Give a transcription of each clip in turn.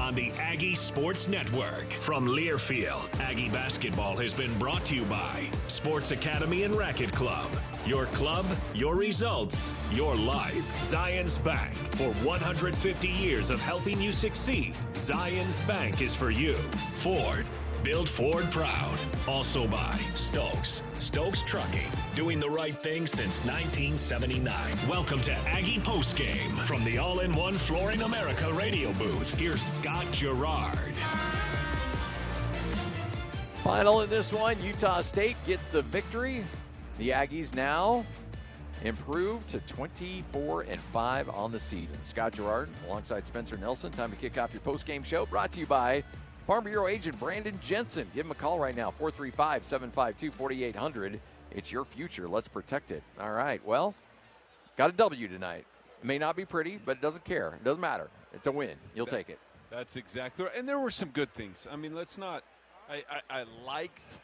on the Aggie Sports Network. From Learfield, Aggie basketball has been brought to you by Sports Academy and Racket Club. Your club, your results, your life. Zions Bank. For 150 years of helping you succeed, Zions Bank is for you. Ford. Build Ford proud. Also by Stokes Trucking. Doing the right thing since 1979. Welcome to Aggie Postgame. From the All-in-One Flooring America radio booth, here's Scott Gerard. Final in this one, Utah State gets the victory. The Aggies now improved to 24-5 on the season. Scott Gerard alongside Spencer Nelson. Time to kick off your postgame show, brought to you by Farm Bureau agent Brandon Jensen. Give him a call right now, 435-752-4800. It's your future. Let's protect it. All right, well, got a W tonight. It may not be pretty, but it doesn't care. It doesn't matter. It's a win. You'll take it. That's exactly right. And there were some good things. I mean, let's not – I liked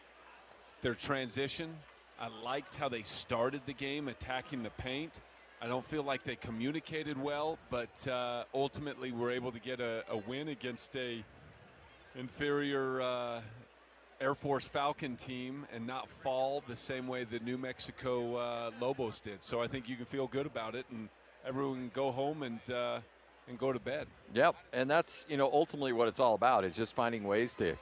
their transition. I liked how they started the game, attacking the paint. I don't feel like they communicated well, but ultimately were able to get a win against a inferior Air Force Falcon team and not fall the same way the New Mexico Lobos did. So I think you can feel good about it, and everyone can go home and go to bed. Yep, and that's, ultimately what it's all about, is just finding ways to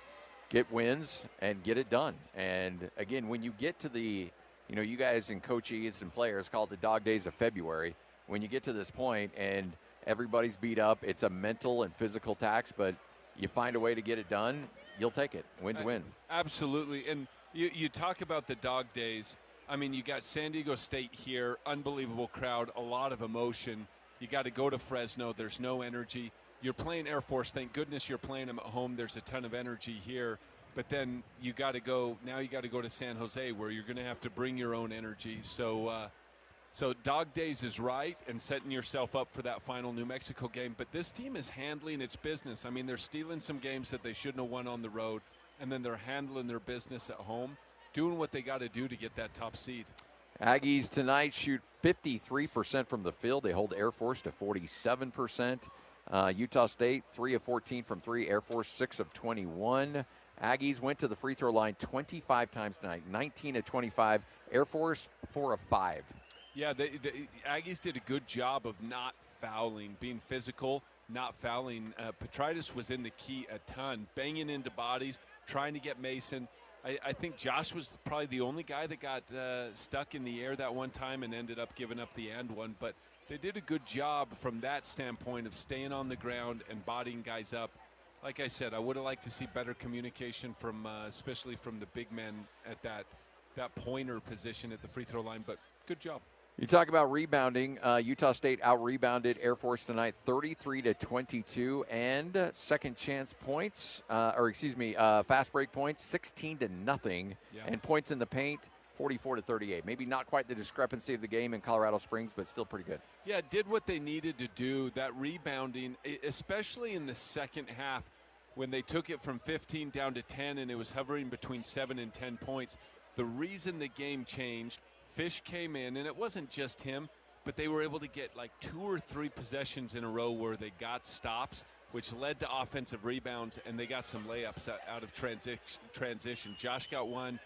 get wins and get it done. And again, when you get to the, you guys and coaches and players call it the dog days of February. When you get to this point and everybody's beat up, it's a mental and physical tax, but you find a way to get it done, you'll take it. Win's win. Absolutely. And you talk about the dog days. I mean, you got San Diego State here, unbelievable crowd, a lot of emotion. You got to go to Fresno. There's no energy. You're playing Air Force. Thank goodness you're playing them at home. There's a ton of energy here. But then you got to go to San Jose, where you're going to have to bring your own energy. So dog days is right, and setting yourself up for that final New Mexico game. But this team is handling its business. I mean, they're stealing some games that they shouldn't have won on the road, and then they're handling their business at home, doing what they got to do to get that top seed. Aggies tonight shoot 53% from the field. They hold Air Force to 47%. Utah State, 3 of 14 from 3. Air Force, 6 of 21. Aggies went to the free throw line 25 times tonight, 19 of 25. Air Force, 4 of 5. Yeah, the Aggies did a good job of not fouling, being physical, not fouling. Petrides was in the key a ton, banging into bodies, trying to get Mason. I think Josh was probably the only guy that got stuck in the air that one time and ended up giving up the and one. But they did a good job from that standpoint of staying on the ground and bodying guys up. Like I said, I would have liked to see better communication from, especially from the big men at that pointer position at the free throw line. But good job. You talk about rebounding. Utah State out-rebounded Air Force tonight 33-22, and second chance points, fast break points 16-0, and points in the paint 44-38. Maybe not quite the discrepancy of the game in Colorado Springs, but still pretty good. Yeah, did what they needed to do. That rebounding, especially in the second half, when they took it from 15 down to 10, and it was hovering between 7 and 10 points. The reason the game changed, Fish came in, and it wasn't just him, but they were able to get like 2 or 3 possessions in a row where they got stops, which led to offensive rebounds, and they got some layups out of transition. Josh got one.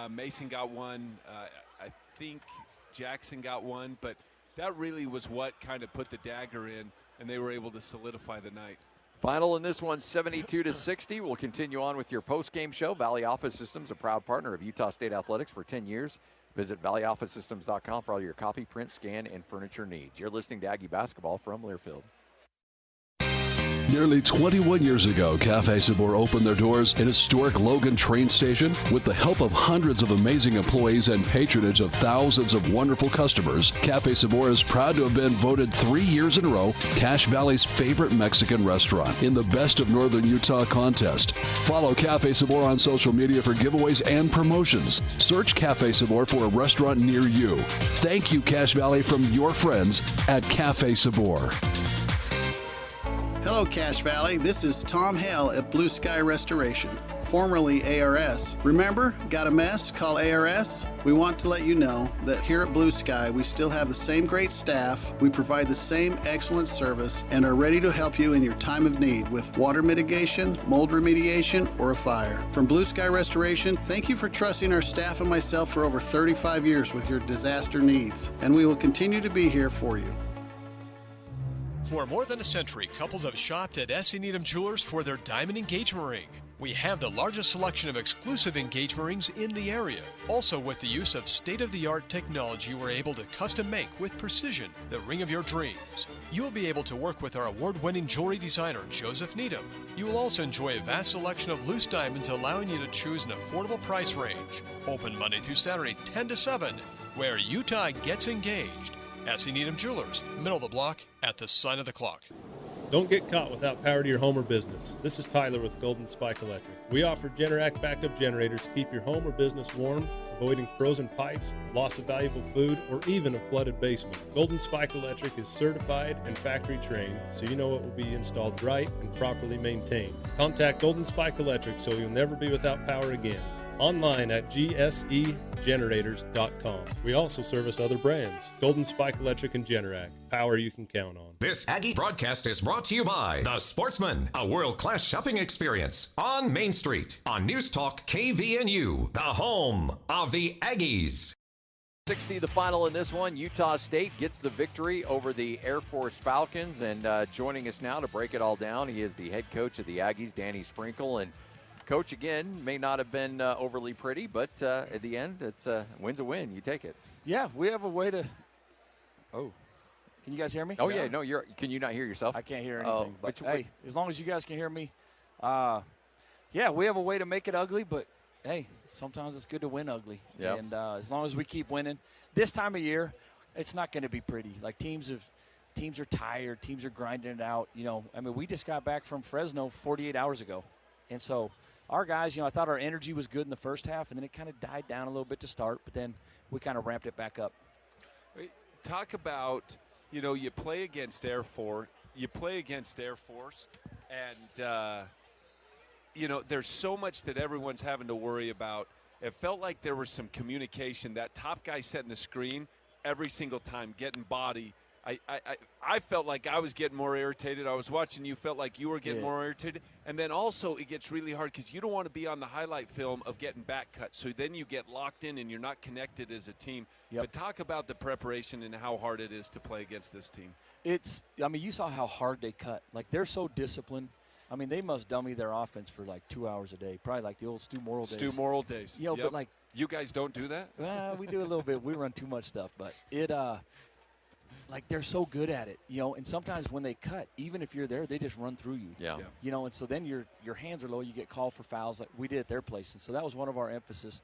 Mason got one. I think Jackson got one, but that really was what kind of put the dagger in, and they were able to solidify the night. Final in this one, 72-60. We'll continue on with your post-game show. Valley Office Systems, a proud partner of Utah State Athletics for 10 years. Visit valleyofficesystems.com for all your copy, print, scan, and furniture needs. You're listening to Aggie Basketball from Learfield. Nearly 21 years ago, Cafe Sabor opened their doors in historic Logan train station. With the help of hundreds of amazing employees and patronage of thousands of wonderful customers, Cafe Sabor is proud to have been voted 3 years in a row Cache Valley's favorite Mexican restaurant in the Best of Northern Utah contest. Follow Cafe Sabor on social media for giveaways and promotions. Search Cafe Sabor for a restaurant near you. Thank you, Cache Valley, from your friends at Cafe Sabor. Hello, Cache Valley. This is Tom Hale at Blue Sky Restoration. formerly ARS. Remember, got a mess? Call ARS. We want to let you know that here at Blue Sky, we still have the same great staff, we provide the same excellent service, and are ready to help you in your time of need with water mitigation, mold remediation, or a fire. From Blue Sky Restoration, thank you for trusting our staff and myself for over 35 years with your disaster needs, and we will continue to be here for you. For more than a century, couples have shopped at S.C. Needham Jewelers for their diamond engagement ring. We have the largest selection of exclusive engagement rings in the area. Also, with the use of state-of-the-art technology, we're able to custom make with precision the ring of your dreams. You'll be able to work with our award-winning jewelry designer, Joseph Needham. You will also enjoy a vast selection of loose diamonds, allowing you to choose an affordable price range. Open Monday through Saturday, 10 to 7, where Utah gets engaged. S.C. Needham Jewelers, middle of the block at the sign of the clock. Don't get caught without power to your home or business. This is Tyler with Golden Spike Electric. We offer Generac backup generators to keep your home or business warm, avoiding frozen pipes, loss of valuable food, or even a flooded basement. Golden Spike Electric is certified and factory trained, so you know it will be installed right and properly maintained. Contact Golden Spike Electric so you'll never be without power again. Online at gsegenerators.com. We also service other brands, Golden Spike Electric and Generac, power you can count on. This Aggie broadcast is brought to you by The Sportsman, a world-class shopping experience on Main Street on News Talk KVNU, the home of the Aggies. 60 the final in this one. Utah State gets the victory over the Air Force Falcons, and joining us now to break it all down, he is the head coach of the Aggies, Danny Sprinkle. And Coach, again, may not have been overly pretty, but at the end, it's win's a win. You take it. Yeah, we have a way to. Oh, can you guys hear me? Oh yeah, no, can you not hear yourself? I can't hear anything. But hey, as long as you guys can hear me, yeah, we have a way to make it ugly. But hey, sometimes it's good to win ugly. Yep. And as long as we keep winning, this time of year, it's not going to be pretty. Like teams are tired, teams are grinding it out. You know, I mean, we just got back from Fresno 48 hours ago, and so. Our guys, you know, I thought our energy was good in the first half, and then it kind of died down a little bit to start, but then we kind of ramped it back up. Talk about, you know, you play against Air Force, and, you know, there's so much that everyone's having to worry about. It felt like there was some communication. That top guy setting the screen every single time, getting body. I felt like I was getting more irritated. I was watching you, felt like you were getting more irritated. And then also it gets really hard because you don't want to be on the highlight film of getting back cut. So then you get locked in and you're not connected as a team. Yep. But talk about the preparation and how hard it is to play against this team. I mean, you saw how hard they cut. Like, they're so disciplined. I mean, they must dummy their offense for like 2 hours a day, probably like the old Stu Morrill days. Stu Morrill days. You know, but like. You guys don't do that? Well, we do a little bit. We run too much stuff. But like, they're so good at it, you know, and sometimes when they cut, even if you're there, they just run through you. Yeah. You know, and so then your hands are low, you get called for fouls like we did at their place. And so that was one of our emphasis.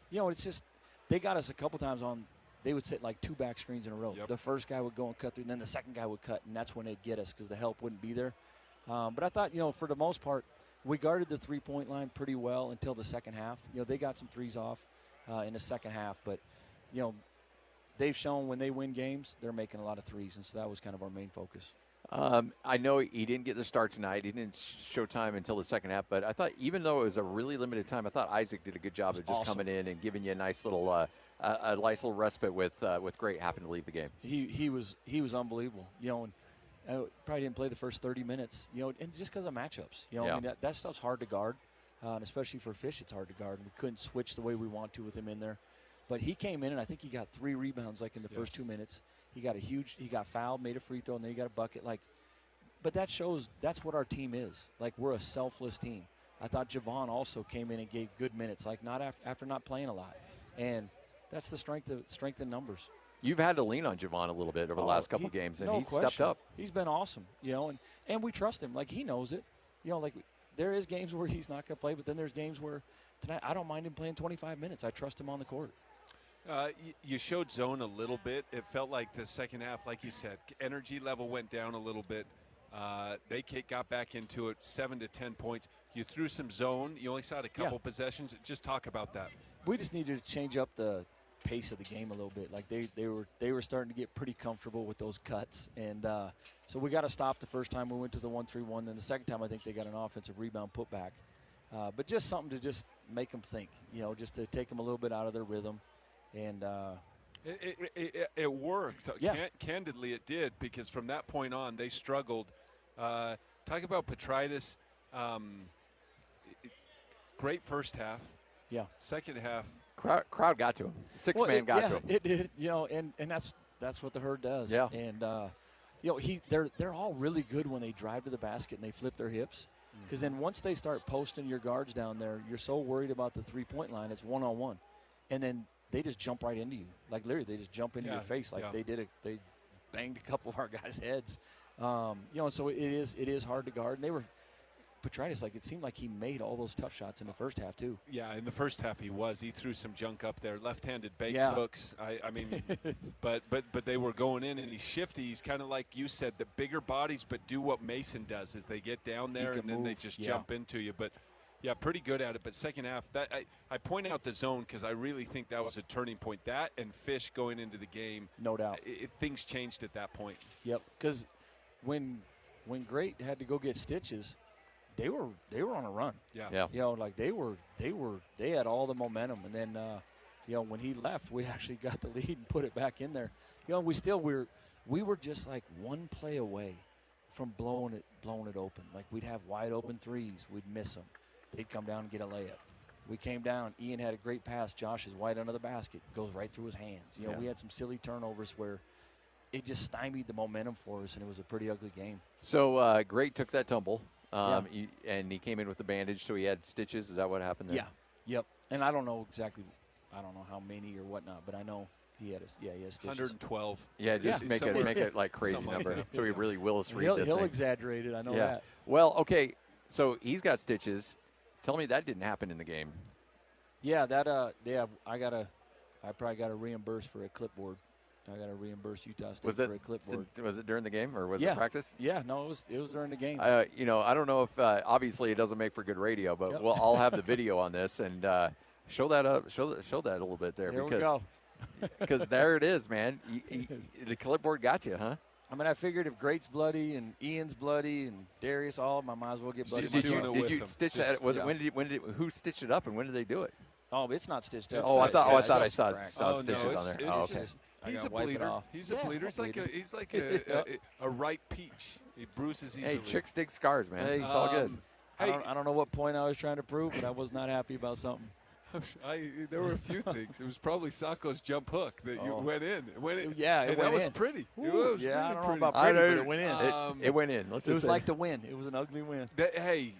You know, it's just they got us a couple times on, they would sit like 2 back screens in a row. Yep. The first guy would go and cut through, and then the second guy would cut, and that's when they'd get us because the help wouldn't be there. But I thought, you know, for the most part, we guarded the three-point line pretty well until the second half. You know, they got some threes off in the second half, but, you know, they've shown when they win games, they're making a lot of threes, and so that was kind of our main focus. I know he didn't get the start tonight. He didn't show time until the second half, but I thought even though it was a really limited time, I thought Isaac did a good job of just coming in and giving you a nice little respite with Great having to leave the game. He was unbelievable, you know, and probably didn't play the first 30 minutes, you know, and just because of matchups, you know, I mean, that stuff's hard to guard, and especially for Fish, it's hard to guard. We couldn't switch the way we want to with him in there. But he came in, and I think he got 3 rebounds, like, in the first 2 minutes. He got fouled, made a free throw, and then he got a bucket. Like, but that shows that's what our team is. Like, we're a selfless team. I thought Javon also came in and gave good minutes, like not after not playing a lot. And that's the strength in numbers. You've had to lean on Javon a little bit over the last couple games, and he's stepped up. He's been awesome, you know, and we trust him. Like, he knows it. You know, like, there is games where he's not going to play, but then there's games where tonight I don't mind him playing 25 minutes. I trust him on the court. You showed zone a little bit. It felt like the second half, like you said, energy level went down a little bit. They got back into it, 7 to 10 points. You threw some zone. You only saw it a couple possessions. Just talk about that. We just needed to change up the pace of the game a little bit. Like they were starting to get pretty comfortable with those cuts, and so we got to stop the first time we went to the 1-3-1. Then the second time, I think they got an offensive rebound put back, But just something to just make them think, just to take them a little bit out of their rhythm. And it worked. Yeah. Candidly, it did, because from that point on, they struggled. Talk about Petritis. Great first half. Yeah. Second half. Crowd got to him. Six-man got to him. It did, and that's what the Herd does. Yeah. And, they're all really good when they drive to the basket and they flip their hips. Because then once they start posting your guards down there, you're so worried about the three-point line, it's one-on-one. And then they just jump right into you. Like, literally, they just jump into your face like they did. They banged a couple of our guys' heads. So it is hard to guard. And they were – Petritis, it seemed like he made all those tough shots in the first half, too. Yeah, in the first half he was. He threw some junk up there, left-handed bait hooks. I mean, but they were going in, and he's shifty. He's kind of like you said, the bigger bodies, but do what Mason does is they get down there and then they just jump into you. But, yeah, pretty good at it. But second half, I point out the zone because I really think that was a turning point. That and Fish going into the game. No doubt. Things changed at that point. Yep, because when Great had to go get stitches – they were on a run. Yeah. They had all the momentum, and then when he left, we actually got the lead and put it back in there. We were just like one play away from blowing it open. Like, we'd have wide open threes, we'd miss them. They'd come down and get a layup. We came down. Ian had a great pass. Josh is wide under the basket, goes right through his hands. We had some silly turnovers where it just stymied the momentum for us, and it was a pretty ugly game. So Great took that tumble. And he came in with a bandage, so he had stitches. Is that what happened there? Yeah. Yep. And I don't know how many or whatnot, but I know he had stitches. 112. Yeah, just make it like crazy number. Like so he really Willis Reed this He'll thing. exaggerate it. I know that. Well, okay. So he's got stitches. Tell me that didn't happen in the game. Yeah, I probably got to reimburse for a clipboard. I got to reimburse Utah State for a clipboard. Was it during the game or was it practice? Yeah, no, it was during the game. I don't know if obviously it doesn't make for good radio, but I'll have the video on this and show that up. Show that a little bit there. Here we go. Because there it is, man. The clipboard got you, huh? I mean, I figured if Great's bloody and Ian's bloody and Darius all, I might as well get bloody. Did you stitch that? Who stitched it up and when did they do it? Oh, it's not stitched up. I thought I saw stitches on there. Oh, okay. He's a bleeder. He's a bleeder. He's like a ripe peach. He bruises easily. Hey, chicks dig scars, man. Hey, it's all good. I don't know what point I was trying to prove, but I was not happy about something. There were a few things. It was probably Sacco's jump hook that you went in. It went in. That was pretty. It was really I don't pretty. know about pretty, but it went in. It went in. It was like the win. It was an ugly win. Hey,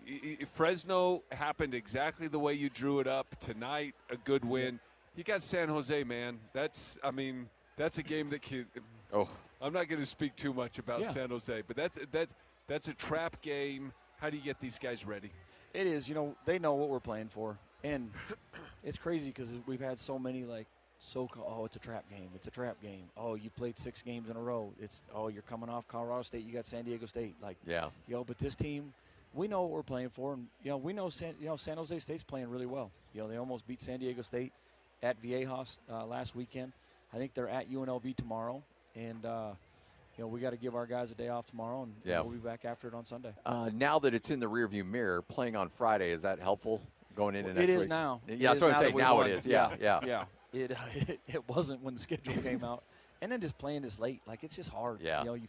Fresno happened exactly the way you drew it up tonight. A good win. You got San Jose, man. That's a game that can. Oh, I'm not going to speak too much about San Jose, but that's a trap game. How do you get these guys ready? It is. They know what we're playing for. And it's crazy because we've had so many it's a trap game. It's a trap game. Oh, you played 6 games in a row. You're coming off Colorado State. You got San Diego State. But this team, we know what we're playing for. And, we know San Jose State's playing really well. They almost beat San Diego State at Viejas last weekend. I think they're at UNLV tomorrow. And, we got to give our guys a day off tomorrow, and we'll be back after it on Sunday. Now that it's in the rearview mirror, playing on Friday, is that helpful? Going into next week? It is now. Yeah, that's what I'm saying. Now it is. Yeah. It wasn't when the schedule came out, and then just playing this late, it's just hard. Yeah. And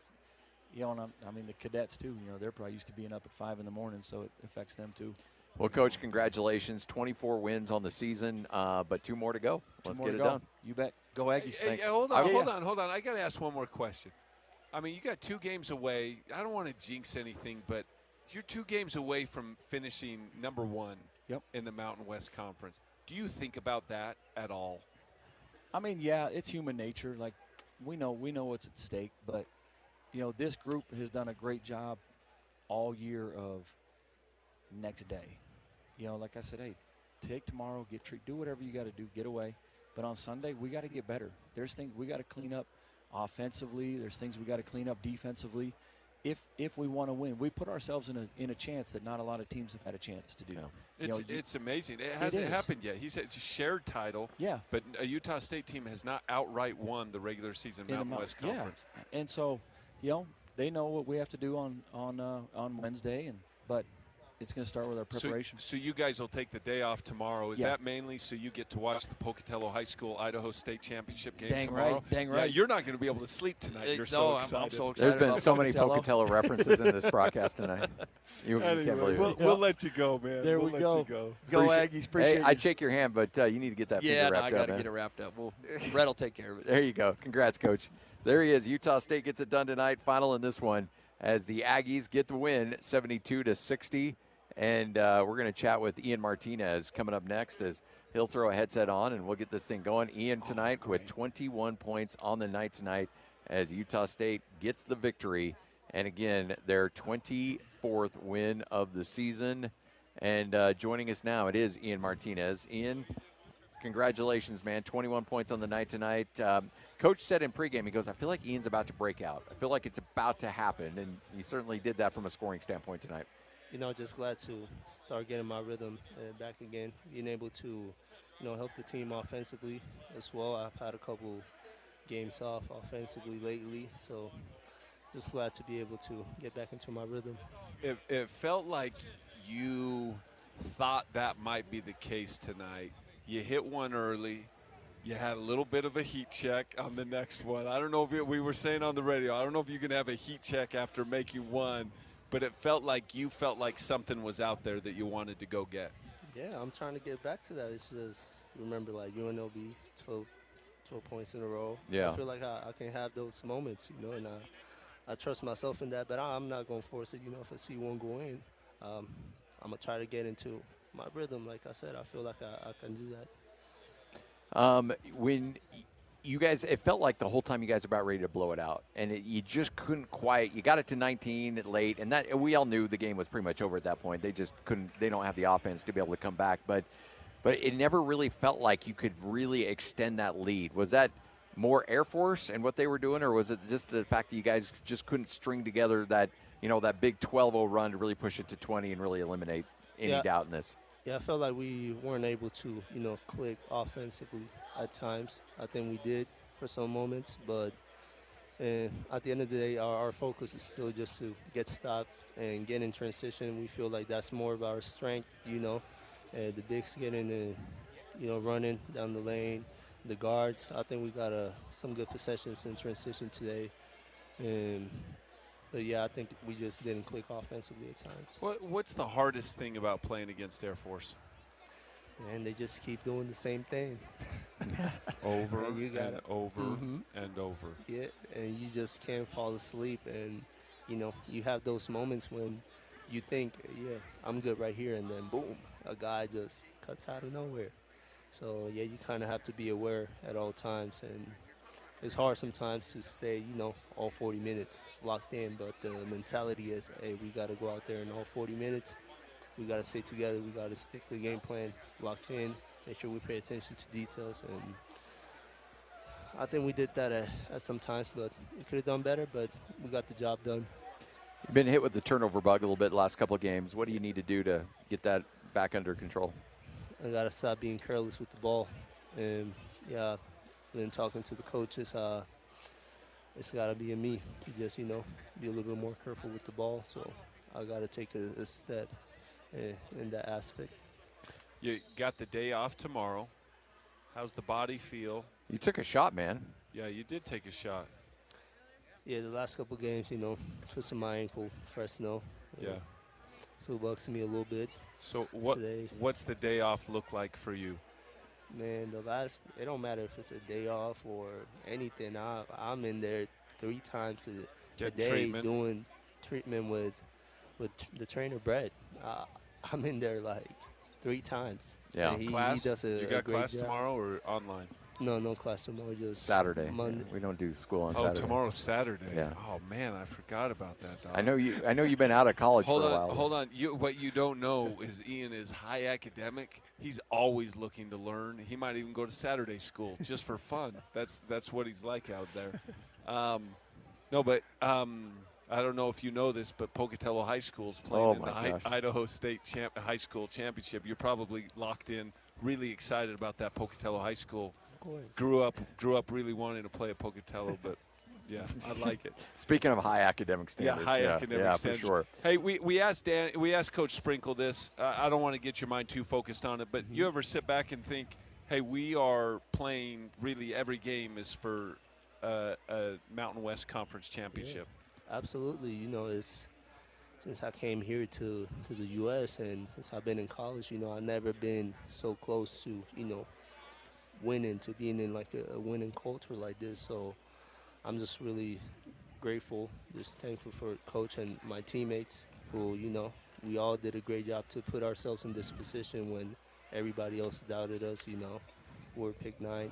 the cadets too. They're probably used to being up at 5 in the morning, so it affects them too. Well, Coach, congratulations! 24 wins on the season, but 2 more to go. Let's get it done. You bet. Go Aggies. Hey, hold on. I got to ask one more question. I mean, you got 2 games away. I don't want to jinx anything, but you're 2 games away from finishing number 1. Yep. In the Mountain West Conference. Do you think about that at all? I mean, yeah, it's human nature. We know what's at stake, but this group has done a great job all year of next day. Like I said, hey, take tomorrow, do whatever you got to do, get away. But on Sunday, we got to get better. There's things we got to clean up offensively. There's things we got to clean up defensively. If we want to win, we put ourselves in a chance that not a lot of teams have had a chance to do. It's amazing. It hasn't happened yet. He said it's a shared title. Yeah. But a Utah State team has not outright won the regular season Mountain West Conference. Yeah. And so, they know what we have to do on Wednesday, but it's going to start with our preparation. So you guys will take the day off tomorrow. Is Yeah. that mainly so you get to watch the Pocatello High School Idaho State Championship game Dang tomorrow? right, dang Yeah, right. you're not going to be able to sleep tonight. You're so excited. I'm so excited. There's been about so many Pocatello. Pocatello references in this broadcast tonight. You can't believe it. We'll let you go, man. There we'll we let go. you go. Go Appreciate- Aggies. Appreciate Hey, I'd shake your hand, but you need to get that Yeah, finger no, wrapped I up, got to man. get it wrapped up. Well, Brett will take care of it. There you go. Congrats, Coach. There he is. Utah State gets it done tonight. Final in this one as the Aggies get the win, 72-60. And we're going to chat with Ian Martinez coming up next as he'll throw a headset on and we'll get this thing going. Ian tonight with 21 points on the night tonight as Utah State gets the victory. And again, their 24th win of the season. And joining us now, it is Ian Martinez. Ian, congratulations, man. 21 points on the night tonight. Coach said in pregame, he goes, I feel like Ian's about to break out. I feel like it's about to happen. And he certainly did that from a scoring standpoint tonight. Just glad to start getting my rhythm back again, being able to, help the team offensively as well. I've had a couple games off offensively lately, so just glad to be able to get back into my rhythm. It felt like you thought that might be the case tonight. You hit one early. You had a little bit of a heat check on the next one. I don't know if we were saying on the radio, I don't know if you can have a heat check after making one, but it felt like you felt like something was out there that you wanted to go get. Yeah, I'm trying to get back to that. It's just, remember, like UNLV, 12 points in a row. Yeah. I feel like I can have those moments, and I trust myself in that, but I'm not going to force it. If I see one go in, I'm going to try to get into my rhythm. Like I said, I feel like I can do that. When you guys, it felt like the whole time you guys were about ready to blow it out, and you just couldn't quite. You got it to 19 late, and that we all knew the game was pretty much over at that point. They just couldn't. They don't have the offense to be able to come back, but it never really felt like you could really extend that lead. Was that more Air Force and what they were doing, or was it just the fact that you guys just couldn't string together that that big 12-0 run to really push it to 20 and really eliminate any doubt in this? Yeah, I felt like we weren't able to, click offensively at times. I think we did for some moments, but at the end of the day, our focus is still just to get stops and get in transition. We feel like that's more of our strength, the bigs getting running down the lane, the guards. I think we got some good possessions in transition today. But, yeah, I think we just didn't click offensively at times. What's the hardest thing about playing against Air Force? And they just keep doing the same thing. Over and and over and over. Yeah, and you just can't fall asleep. And, you have those moments when you think, yeah, I'm good right here, and then boom, a guy just cuts out of nowhere. So, yeah, you kind of have to be aware at all times. And it's hard sometimes to stay, all 40 minutes locked in, but the mentality is, hey, we got to go out there in all 40 minutes. We got to stay together. We got to stick to the game plan, locked in, make sure we pay attention to details. And I think we did that at some times, but we could have done better, but we got the job done. You've been hit with the turnover bug a little bit the last couple of games. What do you need to do to get that back under control? I got to stop being careless with the ball. And, yeah, then talking to the coaches, it's got to be in me to just, be a little bit more careful with the ball. So I got to take a step in that aspect. You got the day off tomorrow. How's the body feel? You took a shot, man. Yeah, you did take a shot. Yeah, the last couple games, twisted my ankle, fresh snow. Yeah. So it bugs me a little bit. So today. What's the day off look like for you? Man, it don't matter if it's a day off or anything. I'm in there 3 times a day treatment. Doing treatment with the trainer, Brett. I'm in there like 3 times. Yeah. He Class? does a You got great class job. tomorrow or online? No class tomorrow. Just Saturday. Monday. Yeah, we don't do school on Saturday. Oh, tomorrow's Saturday. Yeah. Oh man, I forgot about that, dog. I know you've been out of college for a while. Hold on. What you don't know is Ian is high academic. He's always looking to learn. He might even go to Saturday school just for fun. That's what he's like out there. I don't know if you know this, but Pocatello High School is playing in the Idaho State High School Championship. You're probably locked in, really excited about that Pocatello High School. Of course. Grew up really wanting to play at Pocatello, but Yeah, I like it. Speaking of high academic standards. Yeah, high academic standards. For sure. Hey, we asked Coach Sprinkle this. I don't want to get your mind too focused on it, but you ever sit back and think, hey, we are playing really every game is for a Mountain West Conference championship? Yeah, absolutely. You know, since I came here to the U.S. and since I've been in college, you know, I've never been so close to, you know, winning, to being in like a winning culture like this. So I'm just really grateful, just thankful for Coach and my teammates who, you know, we all did a great job to put ourselves in this position when everybody else doubted us. You know, we're pick 9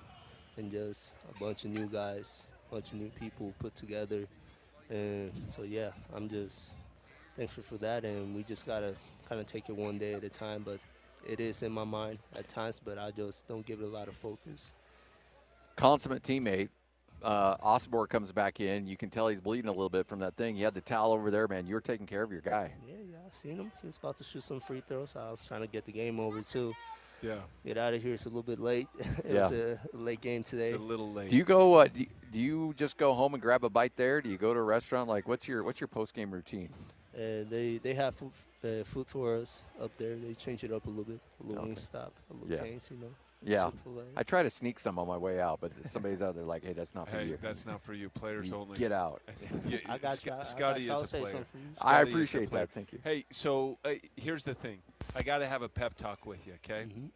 and just a bunch of new guys, a bunch of new people put together. And so, yeah, I'm just thankful for that, and we just got to kind of take it one day at a time. But it is in my mind at times, but I just don't give it a lot of focus. Consummate teammate. Osborne comes back in. You can tell he's bleeding a little bit from that thing. You had the towel over there, man. You were taking care of your guy. Yeah, I seen him. He was about to shoot some free throws. So I was trying to get the game over, too. Yeah. Get out of here. It's a little bit late. It was a late game today. It's a little late. Do you go? Do you just go home and grab a bite there? Do you go to a restaurant? Like, what's your post-game routine? They have food for us up there. They change it up a little bit. A little wing stop, a little Cane's, you know. Yeah. I try to sneak some on my way out, but somebody's out there like, hey, that's not for you. That's not for you. Players only. Get out. I got Scotty is a player. I appreciate that. Thank you. Hey, so here's the thing. I got to have a pep talk with you, okay? Mm-hmm.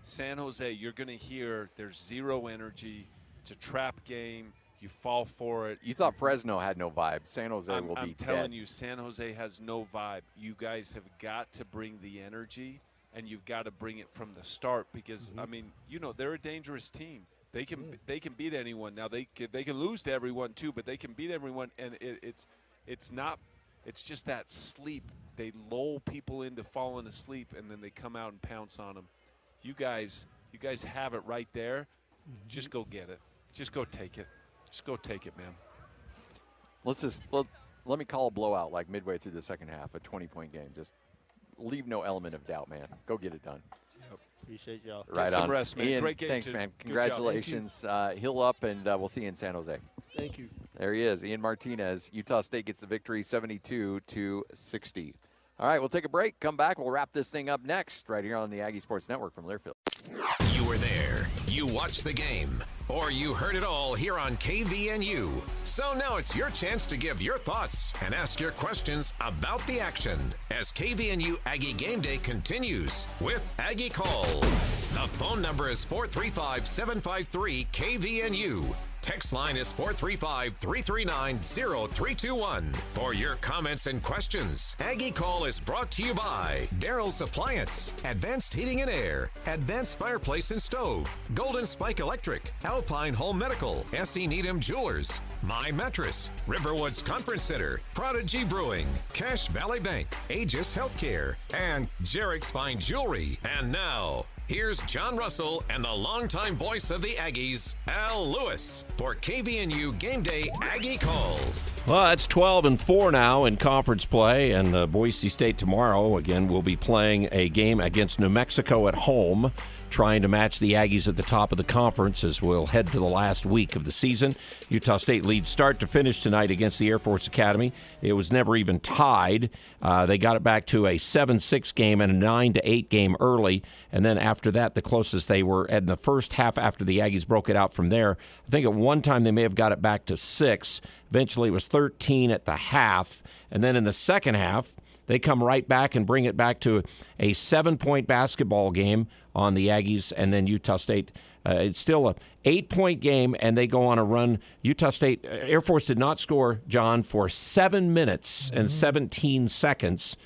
San Jose, you're going to hear there's zero energy. It's a trap game. You fall for it. You thought Fresno had no vibe. San Jose will be I'm telling dead. you, San Jose has no vibe. You guys have got to bring the energy, and you've got to bring it from the start because, I mean, you know, they're a dangerous team. They can beat anyone. Now, they can lose to everyone, too, but they can beat everyone, and it's just that sleep. They lull people into falling asleep, and then they come out and pounce on them. You guys have it right there. Just go get it. Just go take it. Just go take it, man. Let me call a blowout like midway through the second half, a 20-point game. Just leave no element of doubt, man. Go get it done. Yep. Appreciate y'all. Right Get on. some rest, man. Ian, Great game, thanks, too. man. Good job. Congratulations. Heal up, and we'll see you in San Jose. Thank you. There he is, Ian Martinez. Utah State gets the victory 72-60. All right, we'll take a break. Come back. We'll wrap this thing up next right here on the Aggie Sports Network from Learfield. You were there. You watched the game. Or you heard it all here on KVNU. So now it's your chance to give your thoughts and ask your questions about the action as KVNU Aggie Game Day continues with Aggie Call. The phone number is 435-753-KVNU. Text line is 435-339-0321. For your comments and questions, Aggie Call is brought to you by Daryl's Appliance, Advanced Heating and Air, Advanced Fireplace and Stove, Golden Spike Electric, Alpine Home Medical, S.E. Needham Jewelers, My Mattress, Riverwoods Conference Center, Prodigy Brewing, Cache Valley Bank, Aegis Healthcare, and Jarek's Fine Jewelry. And now, here's John Russell and the longtime voice of the Aggies, Al Lewis, for KVNU Game Day Aggie Call. Well, it's 12-4 now in conference play, and Boise State tomorrow, again, will be playing a game against New Mexico at home, trying to match the Aggies at the top of the conference as we'll head to the last week of the season. Utah State leads start to finish tonight against the Air Force Academy. It was never even tied. They got it back to a 7-6 game and a 9-8 game early, and then after that, the closest they were in the first half after the Aggies broke it out from there. I think at one time they may have got it back to 6. Eventually it was 13 at the half, and then in the second half, they come right back and bring it back to a 7-point basketball game on the Aggies, and then Utah State. It's still a 8-point game, and they go on a run. Utah State, Air Force did not score, John, for 7 minutes and 17 seconds.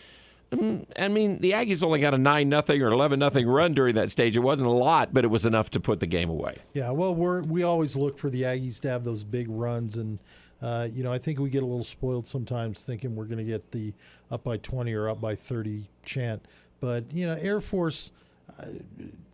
I mean, the Aggies only got a 9-0 or 11-0 run during that stage. It wasn't a lot, but it was enough to put the game away. Yeah, well, we always look for the Aggies to have those big runs, and I think we get a little spoiled sometimes thinking we're going to get the up by 20 or up by 30 chant. But, Air Force,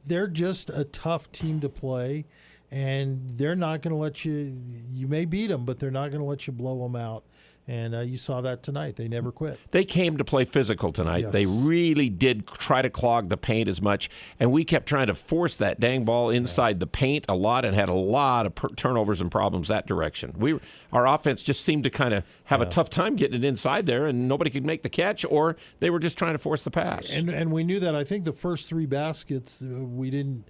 they're just a tough team to play, and they're not going to let you may beat them, but they're not going to let you blow them out. And you saw that tonight. They never quit. They came to play physical tonight. Yes. They really did try to clog the paint as much, and we kept trying to force that dang ball inside the paint a lot and had a lot of turnovers and problems that direction. Our offense just seemed to kind of have a tough time getting it inside there, and nobody could make the catch, or they were just trying to force the pass. And we knew that. I think the first 3 baskets, we didn't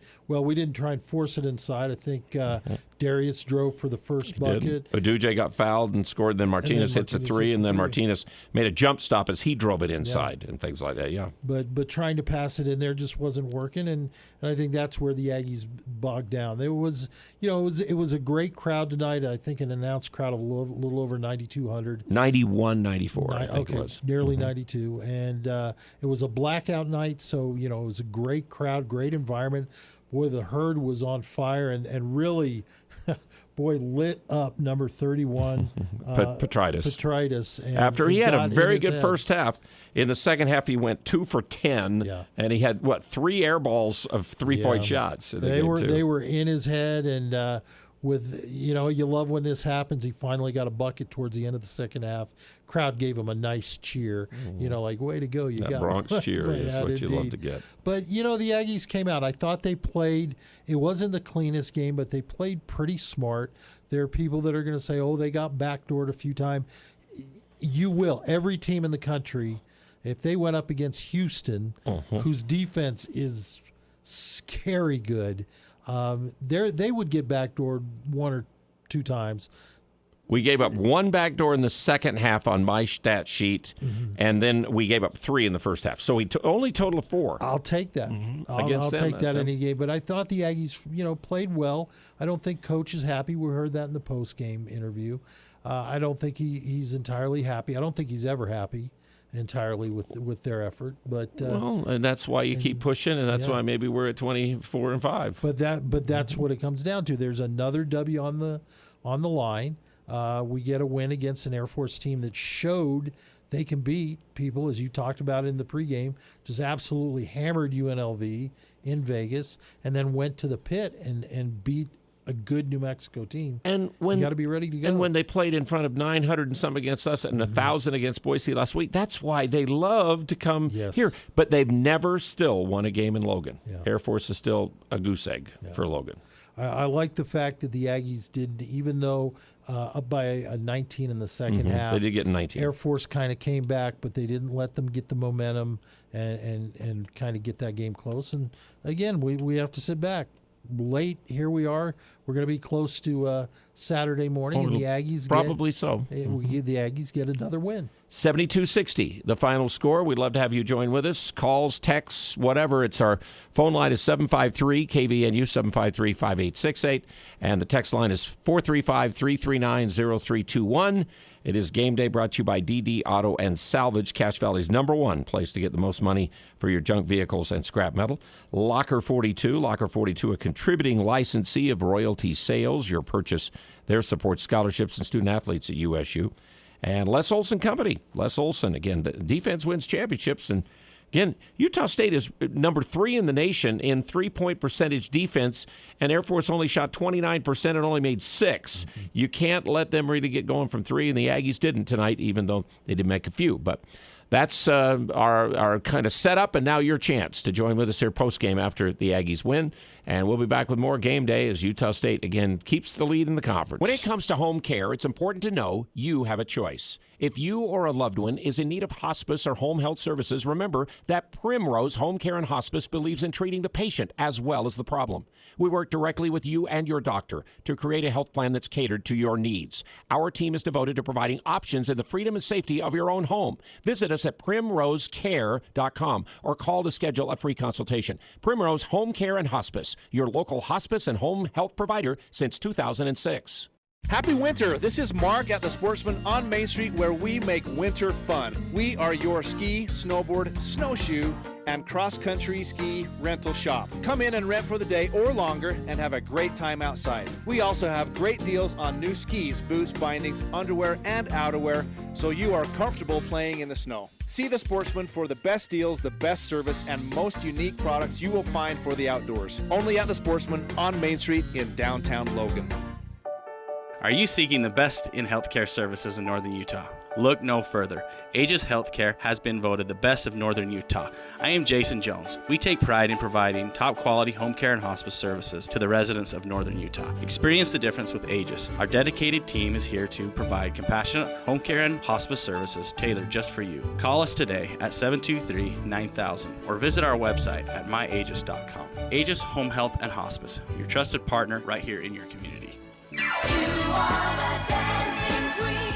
try and force it inside. I think Darius drove for the first bucket. Uduje got fouled and scored. Then Martinez hits a 3, and then Martinez made a jump stop as he drove it inside and things like that. Yeah. But trying to pass it in there just wasn't working, and I think that's where the Aggies bogged down. It was a great crowd tonight. I think an announced crowd of a little over 9,200. 91, 94, I think it was. Nearly 92. And it was a blackout night, so, it was a great crowd, great environment. Boy, the herd was on fire and really, lit up number 31. Petritis. And after he had a very good first half. In the second half, he went 2 for 10, and he had, 3 air balls of three-point shots. They were in his head, and you love when this happens. He finally got a bucket towards the end of the second half. Crowd gave him a nice cheer, like, way to go, you got Bronx cheer is what you love to get. But, the Aggies came out. I thought they played, it wasn't the cleanest game, but they played pretty smart. There are people that are going to say, they got backdoored a few times. You will. Every team in the country, if they went up against Houston, whose defense is scary good, they would get backdoored 1 or 2 times. We gave up 1 backdoor in the second half on my stat sheet, and then we gave up 3 in the first half. So we only total of 4. I'll take that. I'll take that any game. But I thought the Aggies, played well. I don't think Coach is happy. We heard that in the post-game interview. I don't think he's entirely happy. I don't think he's ever happy entirely with their effort, but and that's why you keep pushing, and that's why maybe we're at 24-5. But that's what it comes down to. There's another W on the line. We get a win against an Air Force team that showed they can beat people, as you talked about in the pregame. Just absolutely hammered UNLV in Vegas, and then went to the pit and beat a good New Mexico team. And you got to be ready to go. And when they played in front of 900 and some against us and 1,000 against Boise last week, that's why they love to come here. But they've never still won a game in Logan. Air Force is still a goose egg for Logan. I like the fact that the Aggies did, even though up by a 19 in the second half. They did get 19. Air Force kind of came back, but they didn't let them get the momentum and kind of get that game close. And again, we have to sit back. Late, here we are. We're going to be close to Saturday morning, and the Aggies the Aggies get another win. 72-60, the final score. We'd love to have you join with us. Calls, texts, whatever. It's our phone line is 753-KVNU, 753-5868, and the text line is 435-339-0321. It is Game Day, brought to you by DD Auto and Salvage, Cache Valley's #1 place to get the most money for your junk vehicles and scrap metal. Locker 42, a contributing licensee of royalty sales. Your purchase there supports scholarships and student athletes at USU. And Les Olson Company. Les Olson, again, the defense wins championships. And again, Utah State is number 3 in the nation in three-point percentage defense, and Air Force only shot 29% and only made 6. You can't let them really get going from 3, and the Aggies didn't tonight, even though they did make a few. But that's our kind of setup, and now your chance to join with us here post-game after the Aggies win. And we'll be back with more Game Day as Utah State, again, keeps the lead in the conference. When it comes to home care, it's important to know you have a choice. If you or a loved one is in need of hospice or home health services, remember that Primrose Home Care and Hospice believes in treating the patient as well as the problem. We work directly with you and your doctor to create a health plan that's catered to your needs. Our team is devoted to providing options in the freedom and safety of your own home. Visit us at primrosecare.com or call to schedule a free consultation. Primrose Home Care and Hospice, your local hospice and home health provider since 2006. Happy winter! This is Mark at the Sportsman on Main Street, where we make winter fun. We are your ski, snowboard, snowshoe, and cross-country ski rental shop. Come in and rent for the day or longer and have a great time outside. We also have great deals on new skis, boots, bindings, underwear, and outerwear, so you are comfortable playing in the snow. See the Sportsman for the best deals, the best service, and most unique products you will find for the outdoors. Only at the Sportsman on Main Street in downtown Logan. Are you seeking the best in healthcare services in Northern Utah? look no further. Aggies Healthcare has been voted the best of Northern Utah. I am Jason Jones. We take pride in providing top quality home care and hospice services to the residents of Northern Utah. Experience the difference with Aggies. Our dedicated team is here to provide compassionate home care and hospice services tailored just for you. Call us today at 723-9000 or visit our website at myagis.com. Agis Home Health and Hospice, your trusted partner right here in your community.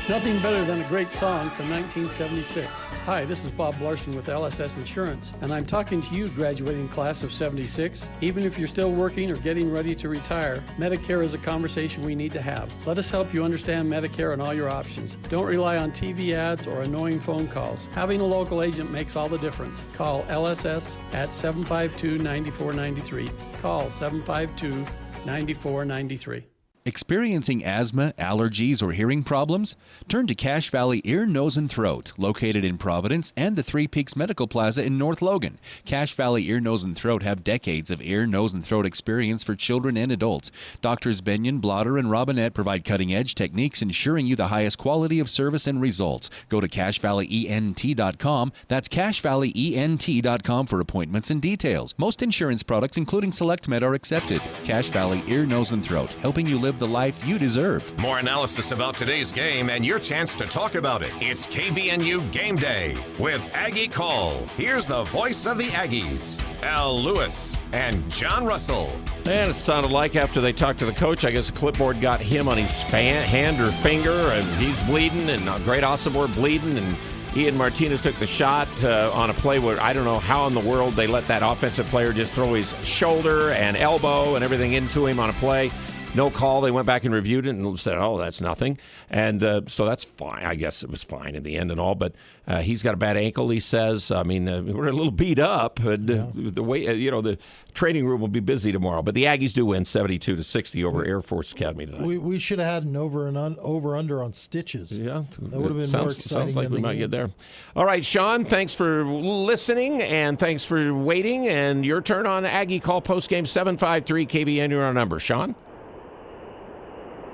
Nothing better than a great song from 1976. Hi, this is Bob Larson with LSS Insurance, and I'm talking to you, graduating class of 76. Even if you're still working or getting ready to retire, Medicare is a conversation we need to have. Let us help you understand Medicare and all your options. Don't rely on TV ads or annoying phone calls. Having a local agent makes all the difference. Call LSS at 752-9493. Call 752-9493. Experiencing asthma, allergies, or hearing problems? Turn to Cache Valley Ear, Nose, and Throat, located in Providence and the Three Peaks Medical Plaza in North Logan. Cache Valley Ear, Nose, and Throat have decades of ear, nose, and throat experience for children and adults. Doctors Benyon, Blotter, and Robinette provide cutting-edge techniques ensuring you the highest quality of service and results. Go to CacheValleyENT.com. That's CacheValleyENT.com for appointments and details. Most insurance products, including SelectMed, are accepted. Cache Valley Ear, Nose, and Throat, helping you live the life you deserve. More analysis about today's game and your chance to talk about it. It's KVNU Game Day with Aggie Call. Here's the voice of the Aggies, Al Lewis and John Russell. And it sounded like after they talked to the coach, I guess the clipboard got him on his hand or finger, and he's bleeding, and Great Osobor bleeding, and Ian Martinez took the shot on a play where I don't know how in the world they let that offensive player just throw his shoulder and elbow and everything into him on a play. No call. They went back and reviewed it and said, oh, that's nothing. And so that's fine. I guess it was fine in the end and all. But he's got a bad ankle, he says. I mean, we're a little beat up. The way, the training room will be busy tomorrow. But the Aggies do win 72-60 over Air Force Academy tonight. We should have had an over-under on stitches. Yeah. That would have been more exciting. Sounds like we might get there. All right, Sean, thanks for listening and thanks for waiting. And your turn on Aggie Call postgame 753 KVN. Your number. Sean?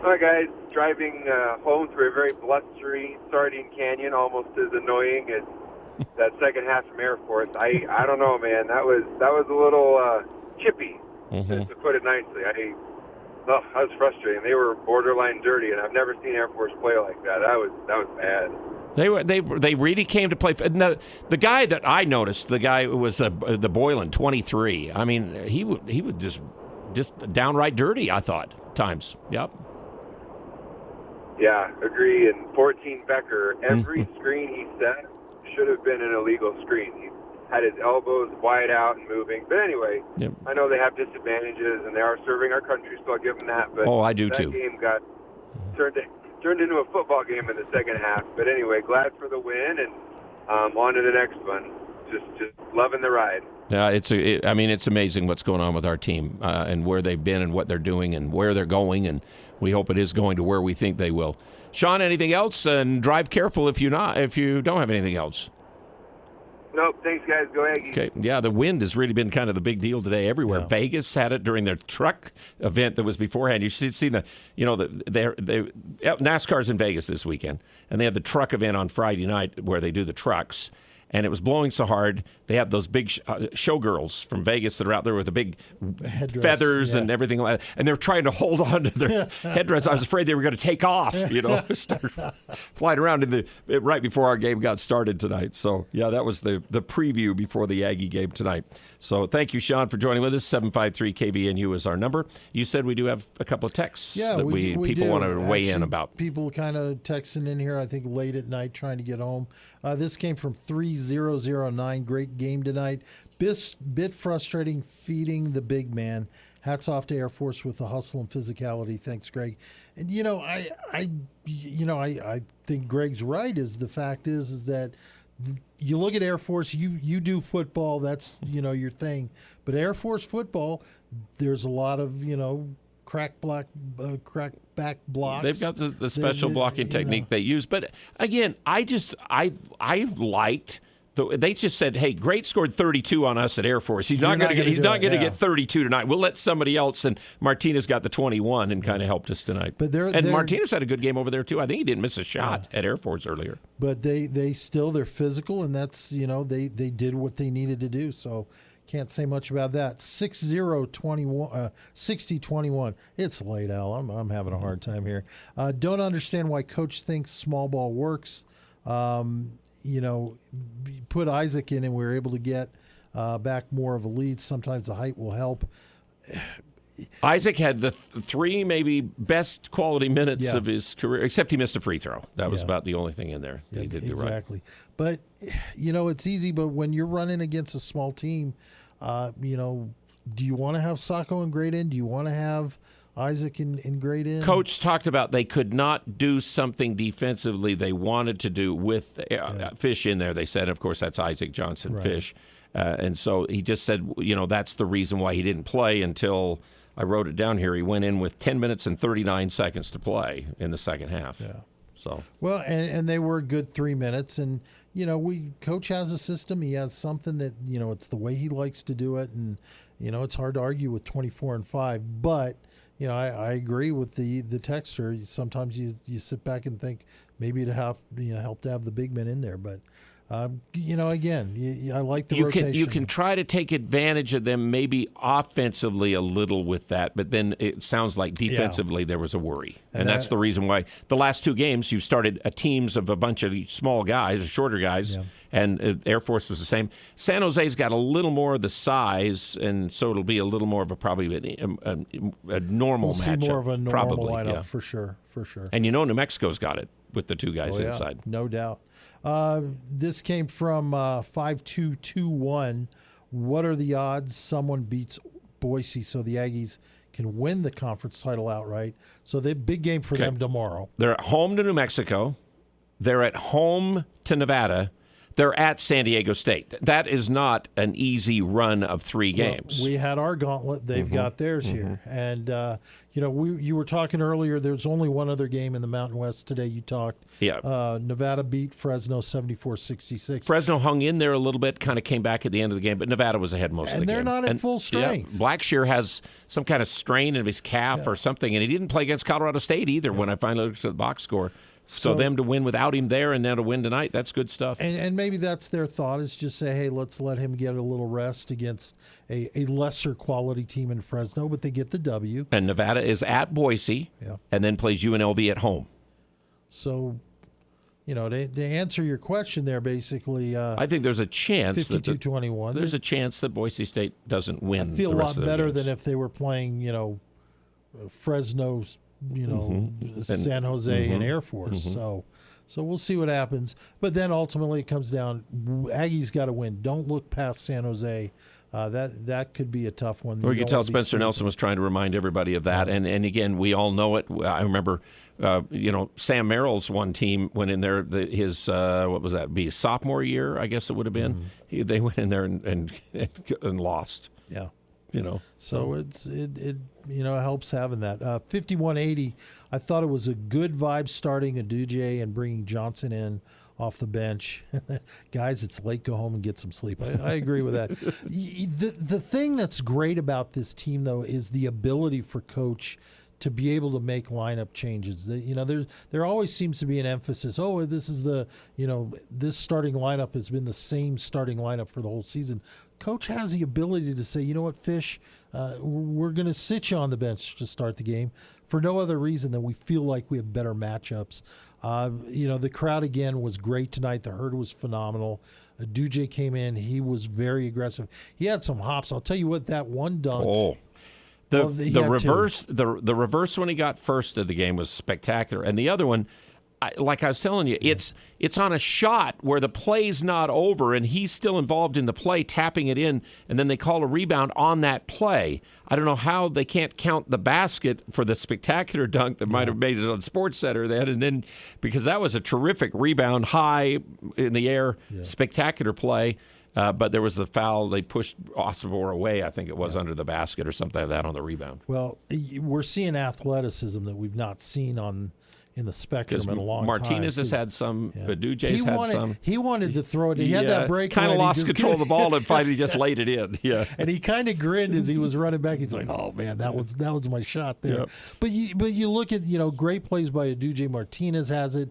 Hi, guys. Driving home through a very blustery Sardine Canyon, almost as annoying as that second half from Air Force. I don't know, man. That was a little chippy, to put it nicely. That was frustrating. They were borderline dirty, and I've never seen Air Force play like that. That was bad. They really came to play. No, the guy that I noticed, the guy who was the Boylan, 23. I mean, he would just downright dirty, I thought, times. Yep. Yeah, agree. And 14 Becker, every screen he set should have been an illegal screen. He had his elbows wide out and moving. But anyway, I know they have disadvantages, and they are serving our country, so I'll give them that. But I do too. That game got turned into a football game in the second half. But anyway, glad for the win, and on to the next one. Just loving the ride. Yeah, it's amazing what's going on with our team and where they've been and what they're doing and where they're going, and we hope it is going to where we think they will. Sean, anything else? And drive careful if you don't have anything else. Nope. Thanks, guys. Go Aggies. Okay. Yeah, the wind has really been kind of the big deal today everywhere. Yeah. Vegas had it during their truck event that was beforehand. You should see NASCAR's in Vegas this weekend, and they had the truck event on Friday night where they do the trucks. And it was blowing so hard, they have those big showgirls from Vegas that are out there with the big feathers and everything like that. And they're trying to hold on to their headdress. I was afraid they were going to take off, start flying around right before our game got started tonight. So, yeah, that was the preview before the Aggie game tonight. So thank you, Sean, for joining with us. 753 KVNU is our number. You said we do have a couple of texts that people want to weigh in about. People kind of texting in here, I think, late at night trying to get home. This came from 3009. Great game tonight. Bit frustrating feeding the big man. Hats off to Air Force with the hustle and physicality. Thanks, Greg. And I think Greg's right. The fact is that you look at Air Force. You do football. That's your thing. But Air Force football, there's a lot of crack back blocks. They've got the special blocking technique they use. But again, I liked They just said, "Hey, Great scored 32 on us at Air Force. He's not going to get 32 tonight. We'll let somebody else." And Martinez got the 21 and kind of helped us tonight. But Martinez had a good game over there too. I think he didn't miss a shot at Air Force earlier. But they're physical, and that's they did what they needed to do. So can't say much about that. 60-21. It's late, Al. I'm having a hard time here. Don't understand why coach thinks small ball works. Put Isaac in and we were able to get back more of a lead. Sometimes the height will help. Isaac had the three maybe best quality minutes of his career, except he missed a free throw. That was about the only thing in there that he did do right. Exactly. But, it's easy. But when you're running against a small team, do you want to have Sacco and grade in? Do you want to have Isaac in grade in? Coach talked about they could not do something defensively they wanted to do with Fish in there. They said, of course, that's Isaac Johnson Fish. And so he just said, that's the reason why he didn't play until I wrote it down here. He went in with 10 minutes and 39 seconds to play in the second half. Yeah. So well, and they were a good 3 minutes. And, Coach has a system. He has something that, it's the way he likes to do it. And, it's hard to argue with 24 and 5. But, I agree with the texter. Sometimes you sit back and think maybe to help to have the big men in there. But, again, I like the rotation. You can try to take advantage of them maybe offensively a little with that, but then it sounds like defensively there was a worry. And that's the reason why the last two games you started teams of a bunch of small guys, shorter guys, and Air Force was the same. San Jose's got a little more of the size, and so it'll be a little more of a normal matchup. See more of a normal lineup for sure. And New Mexico's got it with the two guys inside. No doubt. This came from 5221. What are the odds someone beats Boise so the Aggies can win the conference title outright? So the big game for them tomorrow. They're at home to New Mexico. They're at home to Nevada. They're at San Diego State. That is not an easy run of 3 games. Well, we had our gauntlet. They've got theirs here. And, you were talking earlier, there's only one other game in the Mountain West today. You talked. Yeah. Nevada beat Fresno 74-66. Fresno hung in there a little bit, kind of came back at the end of the game, but Nevada was ahead most of the game. And they're not at full strength. Blackshear has some kind of strain in his calf or something, and he didn't play against Colorado State either when I finally looked at the box score. So them to win without him there and now to win tonight, that's good stuff. And maybe that's their thought is just say, hey, let's let him get a little rest against a lesser quality team in Fresno, but they get the W. And Nevada is at Boise and then plays UNLV at home. So, to answer your question there, basically. I think there's a chance 52-21. There's a chance that Boise State doesn't win. I feel a lot better than if they were playing, Fresno's. San Jose and Air Force. So we'll see what happens. But then ultimately it comes down, Aggies got to win. Don't look past San Jose. That could be a tough one. Well, you can tell Spencer Nelson was trying to remind everybody of that. And again, we all know it. I remember, Sam Merrill's one team went in there, his, what was that, be sophomore year, I guess it would have been. They went in there and lost. Yeah. So it helps having that. 51-80, I thought it was a good vibe starting Uduje and bringing Johnson in off the bench. Guys, it's late, go home and get some sleep. I agree with that. The thing that's great about this team, though, is the ability for Coach to be able to make lineup changes. There always seems to be an emphasis, this is this starting lineup has been the same starting lineup for the whole season. Coach has the ability to say, you know what, Fish, we're going to sit you on the bench to start the game for no other reason than we feel like we have better matchups. The crowd, again, was great tonight. The herd was phenomenal. Uduje came in. He was very aggressive. He had some hops. I'll tell you what, that one dunk. The reverse when he got first of the game was spectacular. And the other one, like I was telling you, it's on a shot where the play's not over and he's still involved in the play, tapping it in, and then they call a rebound on that play. I don't know how they can't count the basket for the spectacular dunk that might have made it on SportsCenter then, and then because that was a terrific rebound, high in the air, spectacular play. But there was the foul. They pushed Osivor away, I think it was, under the basket or something like that on the rebound. Well, we're seeing athleticism that we've not seen on in the spectrum in a long Martinez time. has had some, Uduje's had some. He wanted to throw it. He had that break. Kind of lost control of the ball and finally just laid it in. Yeah, and he kind of grinned as he was running back. He's like, "Oh man, that was my shot there." Yep. But you look at great plays by Uduje. Martinez has it.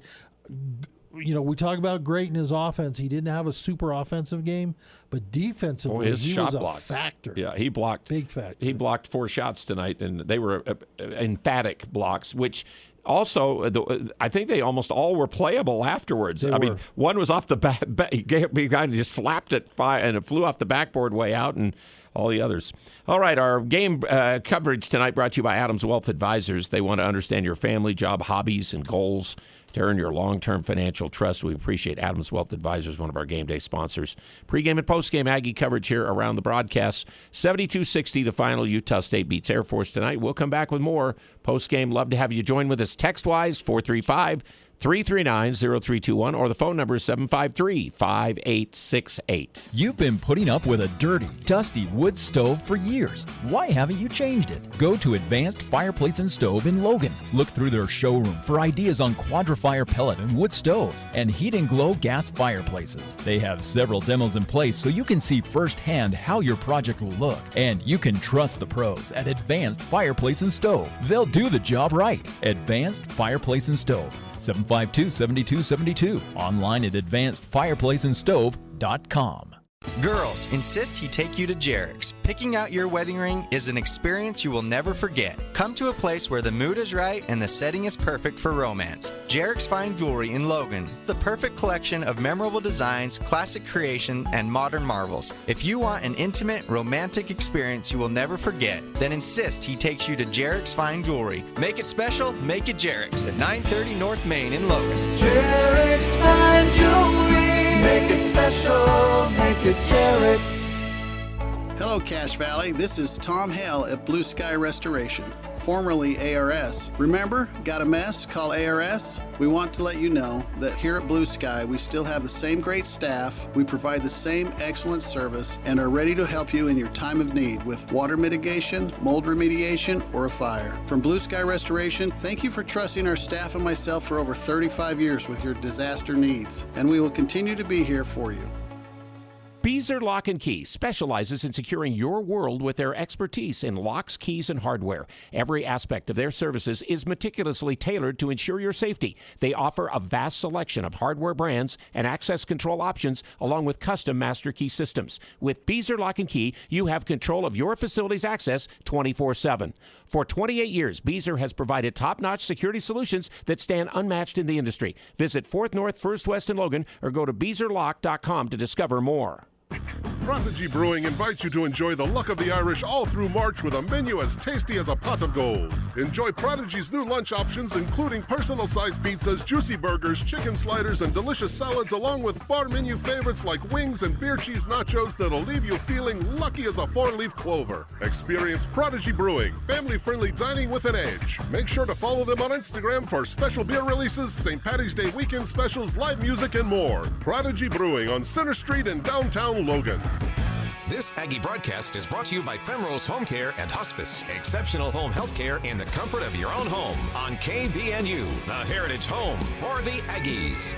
We talk about great in his offense. He didn't have a super offensive game, but defensively, he was a factor. Yeah, he blocked. Big factor. He blocked 4 shots tonight, and they were emphatic blocks, which also, I think they almost all were playable afterwards. I mean, one was off the back. He just slapped it, and it flew off the backboard way out, and all the others. All right, our game coverage tonight brought to you by Adams Wealth Advisors. They want to understand your family, job, hobbies, and goals to earn your long-term financial trust. We appreciate Adams Wealth Advisors, one of our game day sponsors. Pre-game and post-game Aggie coverage here around the broadcast. 72-60, the final. Utah State beats Air Force tonight. We'll come back with more post-game. Love to have you join with us text-wise, 435-339-0321, or the phone number is 753-5868. You've been putting up with a dirty, dusty wood stove for years. Why haven't you changed it? Go to Advanced Fireplace and Stove in Logan. Look through their showroom for ideas on Quadra-Fire pellet and wood stoves and Heat and Glow gas fireplaces. They have several demos in place so you can see firsthand how your project will look. And you can trust the pros at Advanced Fireplace and Stove. They'll do the job right. Advanced Fireplace and Stove. 752-7272. Online at advancedfireplaceandstove.com. Girls, insist he take you to Jarek's. Picking out your wedding ring is an experience you will never forget. Come to a place where the mood is right and the setting is perfect for romance. Jarek's Fine Jewelry in Logan. The perfect collection of memorable designs, classic creation, and modern marvels. If you want an intimate, romantic experience you will never forget, then insist he takes you to Jarek's Fine Jewelry. Make it special, make it Jarek's at 930 North Main in Logan. Jarek's Fine Jewelry. Make it special, make it Jarek's. Hello, Cache Valley. This is Tom Hale at Blue Sky Restoration, formerly ARS. Remember, got a mess? Call ARS. We want to let you know that here at Blue Sky, we still have the same great staff, we provide the same excellent service, and are ready to help you in your time of need with water mitigation, mold remediation, or a fire. From Blue Sky Restoration, thank you for trusting our staff and myself for over 35 years with your disaster needs, and we will continue to be here for you. Beezer Lock & Key specializes in securing your world with their expertise in locks, keys, and hardware. Every aspect of their services is meticulously tailored to ensure your safety. They offer a vast selection of hardware brands and access control options, along with custom master key systems. With Beezer Lock & Key, you have control of your facility's access 24/7. For 28 years, Beezer has provided top-notch security solutions that stand unmatched in the industry. Visit 4th North, 1st West in Logan, or go to beezerlock.com to discover more. Prodigy Brewing invites you to enjoy the luck of the Irish all through March with a menu as tasty as a pot of gold. Enjoy Prodigy's new lunch options, including personal-sized pizzas, juicy burgers, chicken sliders, and delicious salads, along with bar menu favorites like wings and beer cheese nachos that'll leave you feeling lucky as a four-leaf clover. Experience Prodigy Brewing, family-friendly dining with an edge. Make sure to follow them on Instagram for special beer releases, St. Paddy's Day weekend specials, live music, and more. Prodigy Brewing on Center Street in downtown Logan. This Aggie broadcast is brought to you by Primrose Home Care and Hospice. Exceptional home health care in the comfort of your own home on KBNU, the heritage home for the Aggies.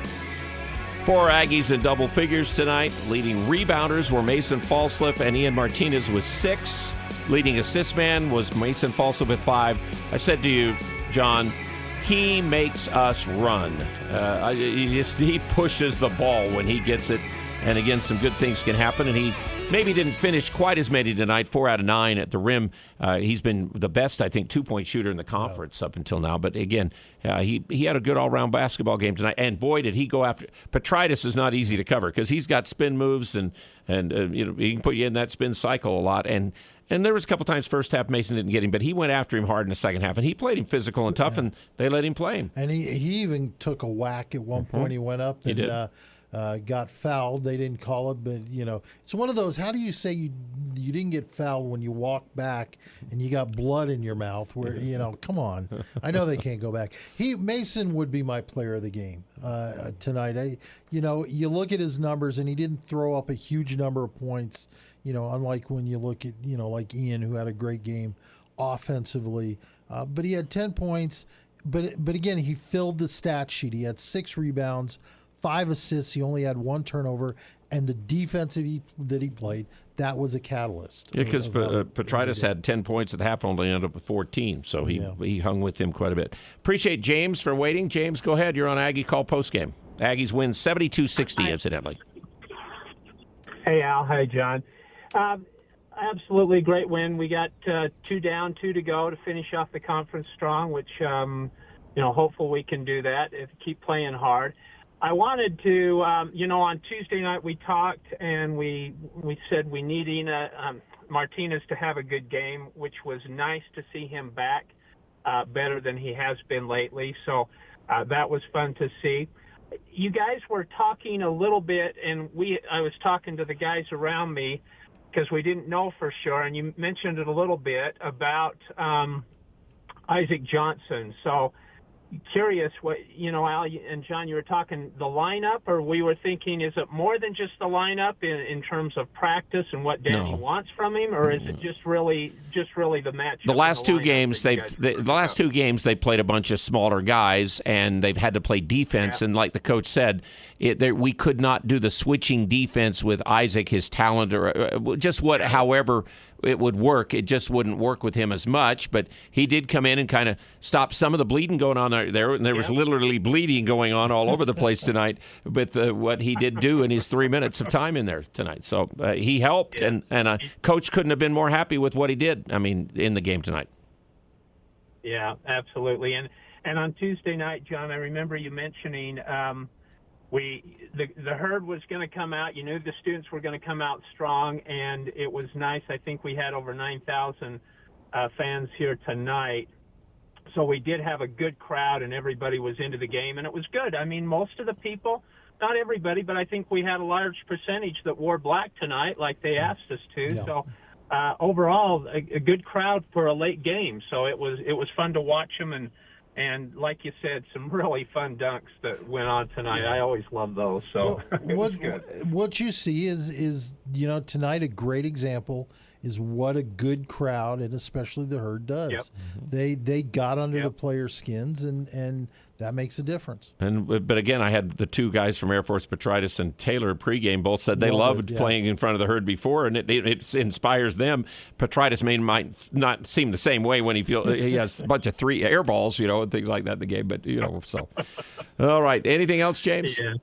4 Aggies in double figures tonight. Leading rebounders were Mason Falslev and Ian Martinez with 6. Leading assist man was Mason Falslev with 5. I said to you, John, he makes us run. He pushes the ball when he gets it. And again, some good things can happen. And he maybe didn't finish quite as many tonight, 4 out of 9 at the rim. He's been the best, I think, 2-point shooter in the conference up until now. But again, he had a good all-round basketball game tonight. And boy, did he go after. Petritis is not easy to cover because he's got spin moves and he can put you in that spin cycle a lot. And there was a couple times first half Mason didn't get him, but he went after him hard in the second half. And he played him physical and tough, and they let him play him. And he even took a whack at one point. He went up and got fouled. They didn't call it, but, it's one of those, how do you say you didn't get fouled when you walk back and you got blood in your mouth where, come on. I know they can't go back. Mason would be my player of the game tonight. You look at his numbers, and he didn't throw up a huge number of points, unlike when you look at, like Ian, who had a great game offensively. But he had 10 points. But again, he filled the stat sheet. He had 6 rebounds, 5 assists. He only had 1 turnover, and the defense that he played, that was a catalyst. Yeah, because Petritis had 10 points at half, only ended up with 14, so he hung with him quite a bit. Appreciate James for waiting. James, go ahead. You're on Aggie Call postgame. Aggies win 72-60, incidentally. Hey, Al. Hey, John. Absolutely great win. We got 2 down, 2 to go to finish off the conference strong, which, hopefully we can do that if keep playing hard. I wanted to, on Tuesday night we talked and we said we need Ian Martinez to have a good game, which was nice to see him back better than he has been lately. So that was fun to see. You guys were talking a little bit, and I was talking to the guys around me because we didn't know for sure, and you mentioned it a little bit about Isaac Johnson. So curious what, Al and John, you were talking the lineup, or we were thinking, is it more than just the lineup in terms of practice and what Danny wants from him, or is it just really the match? The last 2 games they played a bunch of smaller guys, and they've had to play defense. And like the coach said, we could not do the switching defense with Isaac, his talent, or however it would work. It just wouldn't work with him as much. But he did come in and kind of stop some of the bleeding going on there. And there was literally bleeding going on all over the place tonight with what he did do in his 3 minutes of time in there tonight. So he helped, and coach couldn't have been more happy with what he did, in the game tonight. Yeah, absolutely. And on Tuesday night, John, I remember you mentioning the herd was going to come out. You knew the students were going to come out strong, and it was nice. I think we had over 9,000 fans here tonight. So we did have a good crowd, and everybody was into the game, and it was good. Most of the people, not everybody, but I think we had a large percentage that wore black tonight like they asked us to. Yeah. So overall, a good crowd for a late game. So it was fun to watch them, and like you said, some really fun dunks that went on tonight. I always love those. So what you see is tonight a great example is what a good crowd, and especially the herd, does. Yep. They got under the players' skins, and that makes a difference. But again, I had the 2 guys from Air Force, Petritis and Taylor, pregame, both said they loved playing in front of the herd before, and it inspires them. Petritis might not seem the same way when he has a bunch of 3 air balls, and things like that in the game. But so, all right. Anything else, James? Yeah.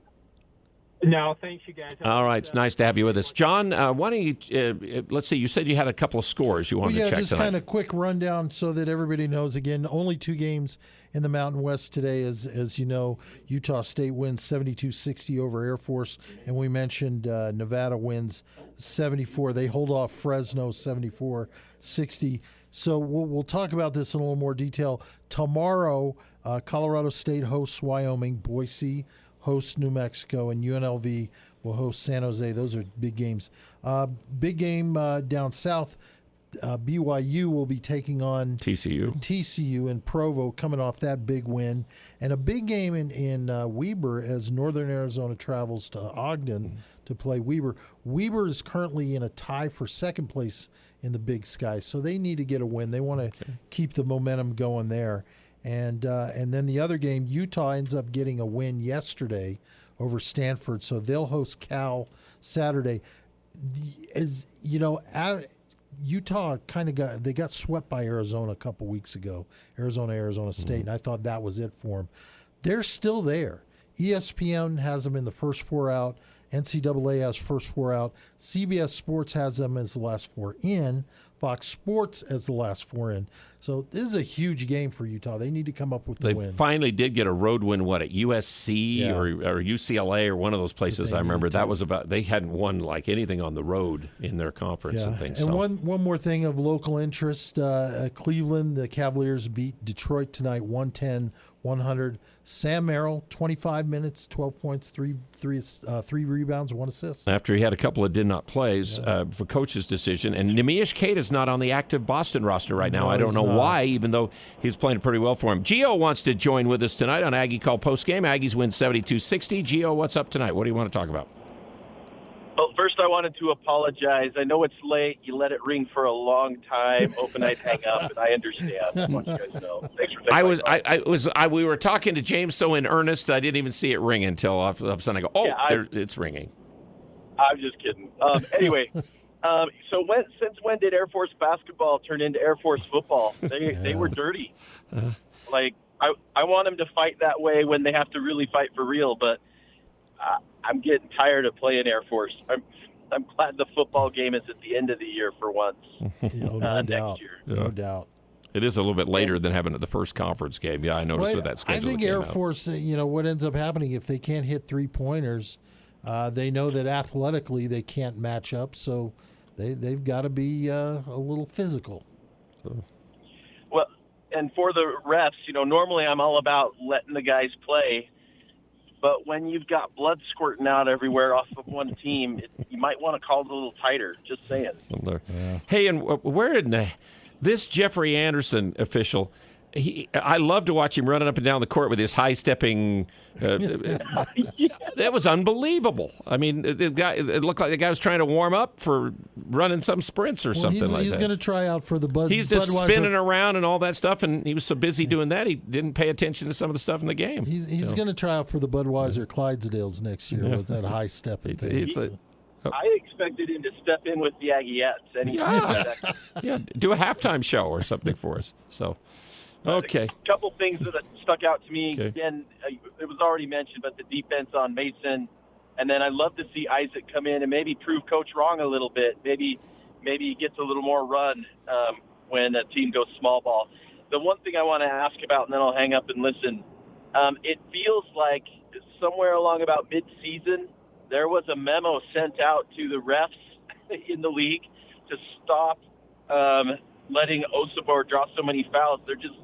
No, thanks, you guys. All right, it's nice to have you with us. John, why don't you, let's see, you said you had a couple of scores you wanted to check just tonight. Kind of quick rundown so that everybody knows. Again, only 2 games in the Mountain West today. As you know, Utah State wins 72-60 over Air Force, and we mentioned Nevada wins 74. They hold off Fresno 74-60. So we'll talk about this in a little more detail. Tomorrow, Colorado State hosts Wyoming, Boise hosts New Mexico, and UNLV will host San Jose. Those are big games. Big game down south. BYU will be taking on TCU in Provo, coming off that big win. And a big game in Weber as Northern Arizona travels to Ogden to play Weber. Weber is currently in a tie for second place in the Big Sky, so they need to get a win. They want to keep the momentum going there. And then the other game, Utah ends up getting a win yesterday over Stanford, so they'll host Cal Saturday. Utah got swept by Arizona a couple weeks ago, Arizona State, and I thought that was it for them. They're still there. ESPN has them in the first 4 out. NCAA has first 4 out. CBS Sports has them as the last 4 in. Fox Sports as the last 4 in. So this is a huge game for Utah. They need to come up with the win. They finally did get a road win, at USC or UCLA or one of those places. I remember that was they hadn't won like anything on the road in their conference and things. And one more thing of local interest, Cleveland, the Cavaliers beat Detroit tonight 110-100. Sam Merrill, 25 minutes, 12 points, three rebounds, 1 assist. After he had a couple of did not plays for coach's decision. And Neemias Queta is not on the active Boston roster right now. I don't know why, even though he's playing pretty well for him. Gio wants to join with us tonight on Aggie Call postgame. Aggies win 72-60. Gio, what's up tonight? What do you want to talk about? Well, first I wanted to apologize. I know it's late. You let it ring for a long time, hoping I'd hang up, and I understand. I want you guys to know. Thanks for taking we were talking to James so in earnest, I didn't even see it ring until all of a sudden I go, it's ringing. I'm just kidding. Anyway, so since when did Air Force basketball turn into Air Force football? They were dirty. Like, I want them to fight that way when they have to really fight for real, but I'm getting tired of playing Air Force. I'm glad the football game is at the end of the year for once. No doubt. Next year. No doubt. It is a little bit later than having the first conference game. Yeah, I noticed with that schedule. I think Air Force, what ends up happening if they can't hit three-pointers, they know that athletically they can't match up, so they've got to be a little physical. Well, and for the refs, normally I'm all about letting the guys play. But when you've got blood squirting out everywhere off of one team, you might want to call it a little tighter. Just saying. Yeah. Hey, and where in this Jeffrey Anderson official? I love to watch him running up and down the court with his high-stepping. That was unbelievable. I mean, it looked like the guy was trying to warm up for running some sprints or something like that. He's going to try out for the Budweiser. He's just spinning around and all that stuff, and he was so busy doing that he didn't pay attention to some of the stuff in the game. He's going to try out for the Budweiser Clydesdales next year with that high-stepping thing. I expected him to step in with the Aggiettes. Yeah, do a halftime show or something for us. So. Okay. A couple things that stuck out to me. Okay. Again, it was already mentioned, but the defense on Mason. And then I'd love to see Isaac come in and maybe prove Coach wrong a little bit. Maybe he gets a little more run when a team goes small ball. The one thing I want to ask about, and then I'll hang up and listen, it feels like somewhere along about mid-season, there was a memo sent out to the refs in the league to stop letting Osabor draw so many fouls. They're just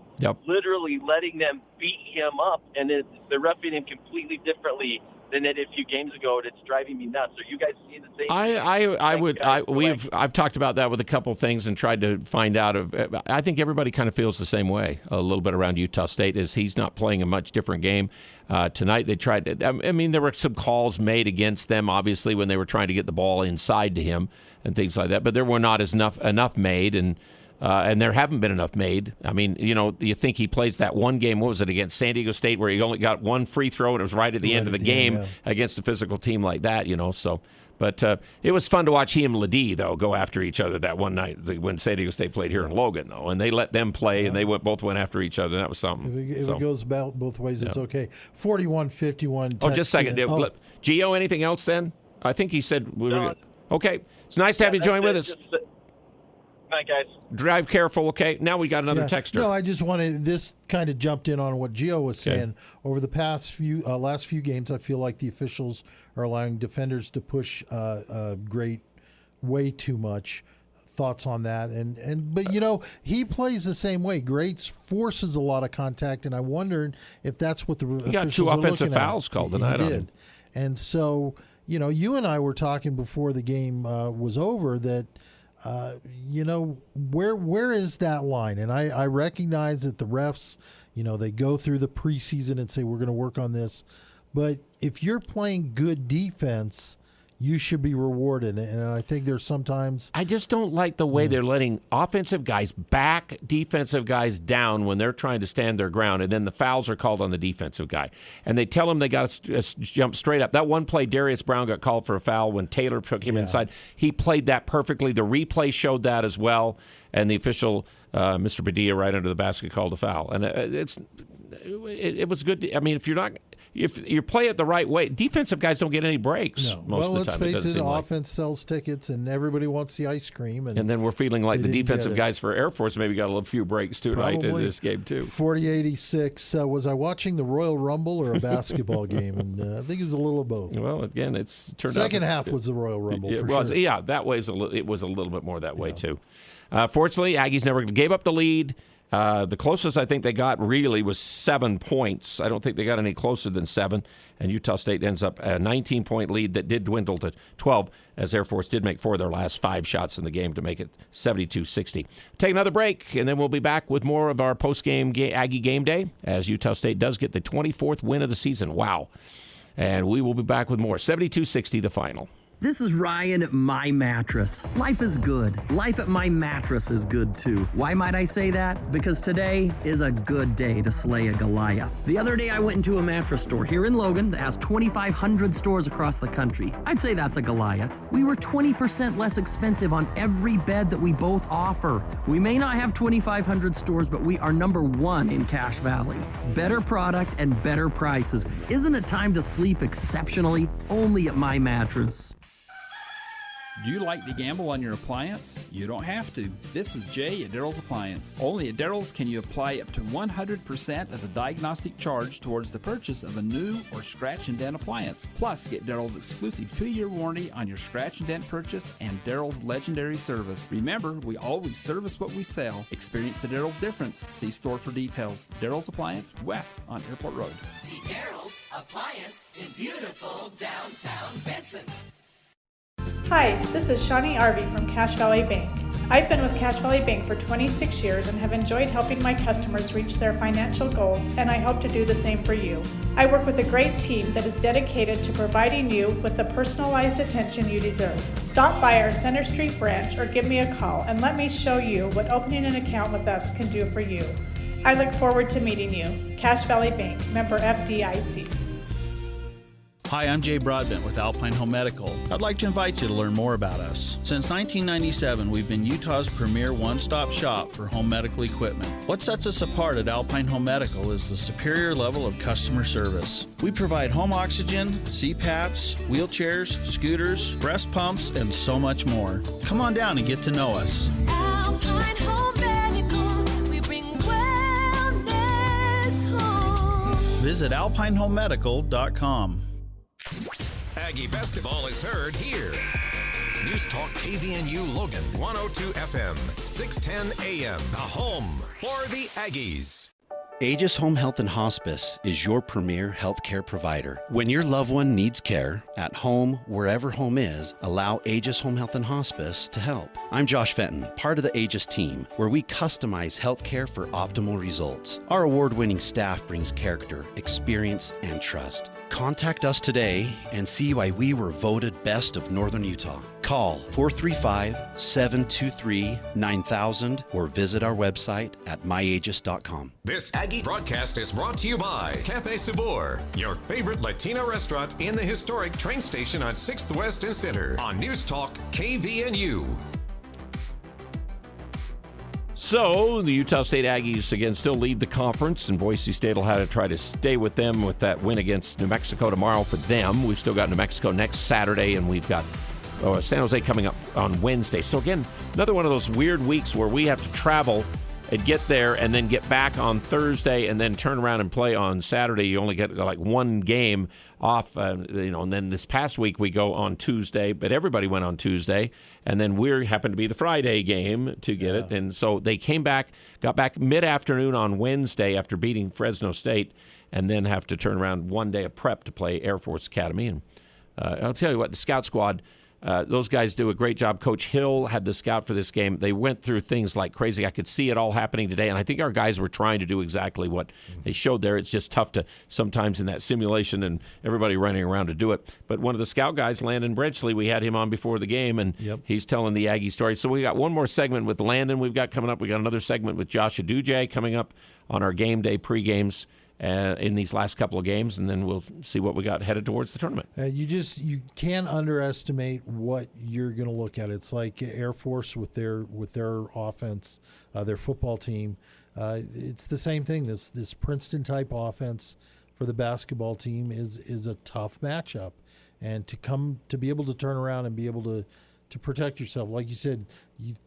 literally letting them beat him up, and they're roughing him completely differently than they did a few games ago, and it's driving me nuts. Are you guys seeing the same thing? I've talked about that with a couple of things and tried to find out. I think everybody kind of feels the same way a little bit around Utah State, is he's not playing a much different game. Tonight they tried to, there were some calls made against them, obviously, when they were trying to get the ball inside to him and things like that, but there were not enough made, and there haven't been enough made. I mean, you think he plays that one game, what was it, against San Diego State, where he only got one free throw, and it was right at the end of the game against a physical team like that, so. But it was fun to watch he and Ledee, though, go after each other that one night when San Diego State played here in Logan, though. And they let them play, and they both went after each other. That was something. If it goes both ways, it's okay. 41-51. Oh, just a second. Gio, anything else then? I think he said we were good. Okay. It's nice to have you join with us. Night, guys. Drive careful, okay? Now we got another texter. No, I just wanted, this kind of jumped in on what Gio was saying. Over the past last few games, I feel like the officials are allowing defenders to push Great way too much. Thoughts on that? But he plays the same way. Great forces a lot of contact, and I wondered if that's what the officials got two offensive fouls called tonight. He did. And so, you and I were talking before the game was over that. Where is that line? And I recognize that the refs, they go through the preseason and say, we're going to work on this. But if you're playing good defense, you should be rewarded. And I think there's sometimes... I just don't like the way they're letting offensive guys back defensive guys down when they're trying to stand their ground, and then the fouls are called on the defensive guy. And they tell them they got to jump straight up. That one play, Darius Brown got called for a foul when Taylor took him inside. He played that perfectly. The replay showed that as well. And the official, Mr. Padilla, right under the basket, called a foul. And it was good. If you play it the right way, defensive guys don't get any breaks most of the time. Well, let's face it, offense sells tickets, and everybody wants the ice cream. And then we're feeling like the defensive guys for Air Force maybe got a few breaks tonight in this game, too. 40-86. Was I watching the Royal Rumble or a basketball game? And I think it was a little of both. Well, again, it's turned out. Second half was the Royal Rumble, for sure. Yeah, that way it was a little bit more that way, too. Fortunately, Aggies never gave up the lead. The closest I think they got really was 7 points. I don't think they got any closer than 7. And Utah State ends up a 19-point lead that did dwindle to 12, as Air Force did make 4 of their last 5 shots in the game to make it 72-60. Take another break, and then we'll be back with more of our post-game Aggie game day, as Utah State does get the 24th win of the season. Wow. And we will be back with more. 72-60 the final. This is Ryan at My Mattress. Life is good. Life at My Mattress is good too. Why might I say that? Because today is a good day to slay a Goliath. The other day I went into a mattress store here in Logan that has 2,500 stores across the country. I'd say that's a Goliath. We were 20% less expensive on every bed that we both offer. We may not have 2,500 stores, but we are number one in Cache Valley. Better product and better prices. Isn't it time to sleep exceptionally? Only at My Mattress. Do you like to gamble on your appliance? You don't have to. This is Jay at Daryl's Appliance. Only at Daryl's can you apply up to 100% of the diagnostic charge towards the purchase of a new or scratch and dent appliance. Plus, get Daryl's exclusive 2-year warranty on your scratch and dent purchase and Daryl's legendary service. Remember, we always service what we sell. Experience the Daryl's difference. See store for details. Daryl's Appliance, west on Airport Road. See Daryl's Appliance in beautiful downtown Benson. Hi, this is Shawnee Arvey from Cache Valley Bank. I've been with Cache Valley Bank for 26 years and have enjoyed helping my customers reach their financial goals, and I hope to do the same for you. I work with a great team that is dedicated to providing you with the personalized attention you deserve. Stop by our Center Street branch or give me a call and let me show you what opening an account with us can do for you. I look forward to meeting you. Cache Valley Bank, member FDIC. Hi, I'm Jay Broadbent with Alpine Home Medical. I'd like to invite you to learn more about us. Since 1997, we've been Utah's premier one-stop shop for home medical equipment. What sets us apart at Alpine Home Medical is the superior level of customer service. We provide home oxygen, CPAPs, wheelchairs, scooters, breast pumps, and so much more. Come on down and get to know us. Alpine Home Medical, we bring wellness home. Visit alpinehomemedical.com. Aggie basketball is heard here. News Talk KVNU Logan, 102 FM, 610 AM. The home for the Aggies. Agis Home Health and Hospice is your premier healthcare provider. When your loved one needs care, at home, wherever home is, allow Agis Home Health and Hospice to help. I'm Josh Fenton, part of the Agis team, where we customize healthcare for optimal results. Our award-winning staff brings character, experience, and trust. Contact us today and see why we were voted best of Northern Utah. Call 435-723-9000 or visit our website at myagis.com. This Aggie broadcast is brought to you by Cafe Sabor, your favorite Latino restaurant in the historic train station on 6th West and Center on News Talk KVNU. So the Utah State Aggies, again, still lead the conference, and Boise State will have to try to stay with them with that win against New Mexico tomorrow for them. We've still got New Mexico next Saturday, and we've got San Jose coming up on Wednesday. So, again, another one of those weird weeks where we have to travel and get there and then get back on Thursday and then turn around and play on Saturday. You only get like one game off, and then this past week we go on Tuesday, but everybody went on Tuesday, and then we happened to be the Friday game to get it. And so they got back mid-afternoon on Wednesday after beating Fresno State, and then have to turn around one day of prep to play Air Force Academy. And I'll tell you what, the scout squad, those guys do a great job. Coach Hill had the scout for this game. They went through things like crazy. I could see it all happening today, and I think our guys were trying to do exactly what they showed there. It's just tough to sometimes in that simulation and everybody running around to do it. But one of the scout guys, Landon Brenchley, we had him on before the game, and he's telling the Aggie story. So we got one more segment with Landon we've got coming up. We got another segment with Josh Uduje coming up on our game day pre-games in these last couple of games, and then we'll see what we got headed towards the tournament. You can't underestimate what you're going to look at. It's like Air Force with their offense, their football team. It's the same thing. This Princeton type offense for the basketball team is a tough matchup, and to be able to turn around and be able to protect yourself, like you said,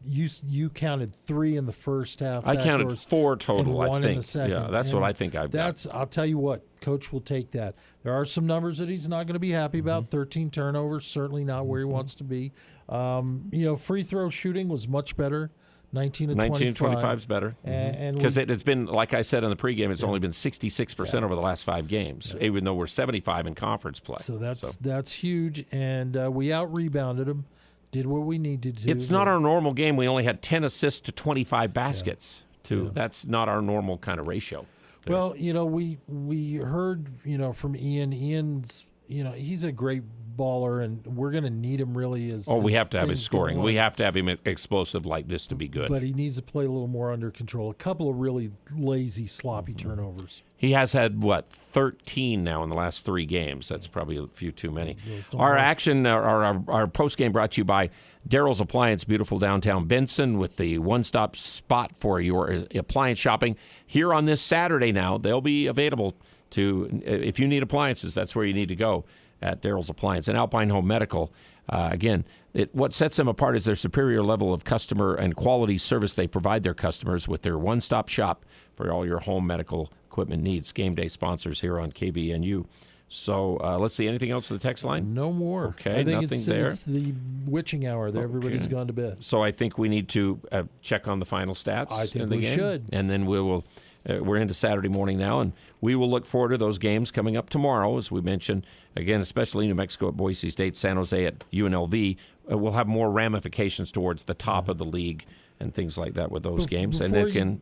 you counted 3 in the first half. I counted 4 total. And 1 I think. in the second. Yeah, that's what I think I've got. I'll tell you what, Coach will take that. There are some numbers that he's not going to be happy about. 13 turnovers, certainly not where he wants to be. Free throw shooting was much better. 19 to 25 is better. Because it's been, like I said in the pregame, it's only been 66% over the last 5 games, even though we're 75 in conference play. So that's huge, and we out-rebounded them. Did what we needed to. It's not our normal game. We only had 10 assists to 25 baskets. That's not our normal kind of ratio. Well, we heard, from Ian. Ian's, he's a great baller, and we're going to need him really as. We as have to have his things go scoring. on. We have to have him explosive like this to be good. But he needs to play a little more under control. A couple of really lazy, sloppy turnovers. He has had, 13 now in the last 3 games. That's probably a few too many. Our post-game brought to you by Daryl's Appliance, beautiful downtown Benson, with the one-stop spot for your appliance shopping. Here on this Saturday now, they'll be available to, if you need appliances, that's where you need to go at Daryl's Appliance. And Alpine Home Medical, again, what sets them apart is their superior level of customer and quality service they provide their customers with their one-stop shop for all your home medical equipment needs. Game day sponsors here on KVNU. So let's see. Anything else to the text line? No more. Okay, I think nothing there. It's the witching hour. That everybody's gone to bed. So I think we need to check on the final stats. I think in the we game, should. and then we will. We're into Saturday morning now, and we will look forward to those games coming up tomorrow, as we mentioned. Again, especially New Mexico at Boise State, San Jose at UNLV. We'll have more ramifications towards the top of the league and things like that with those games. And they can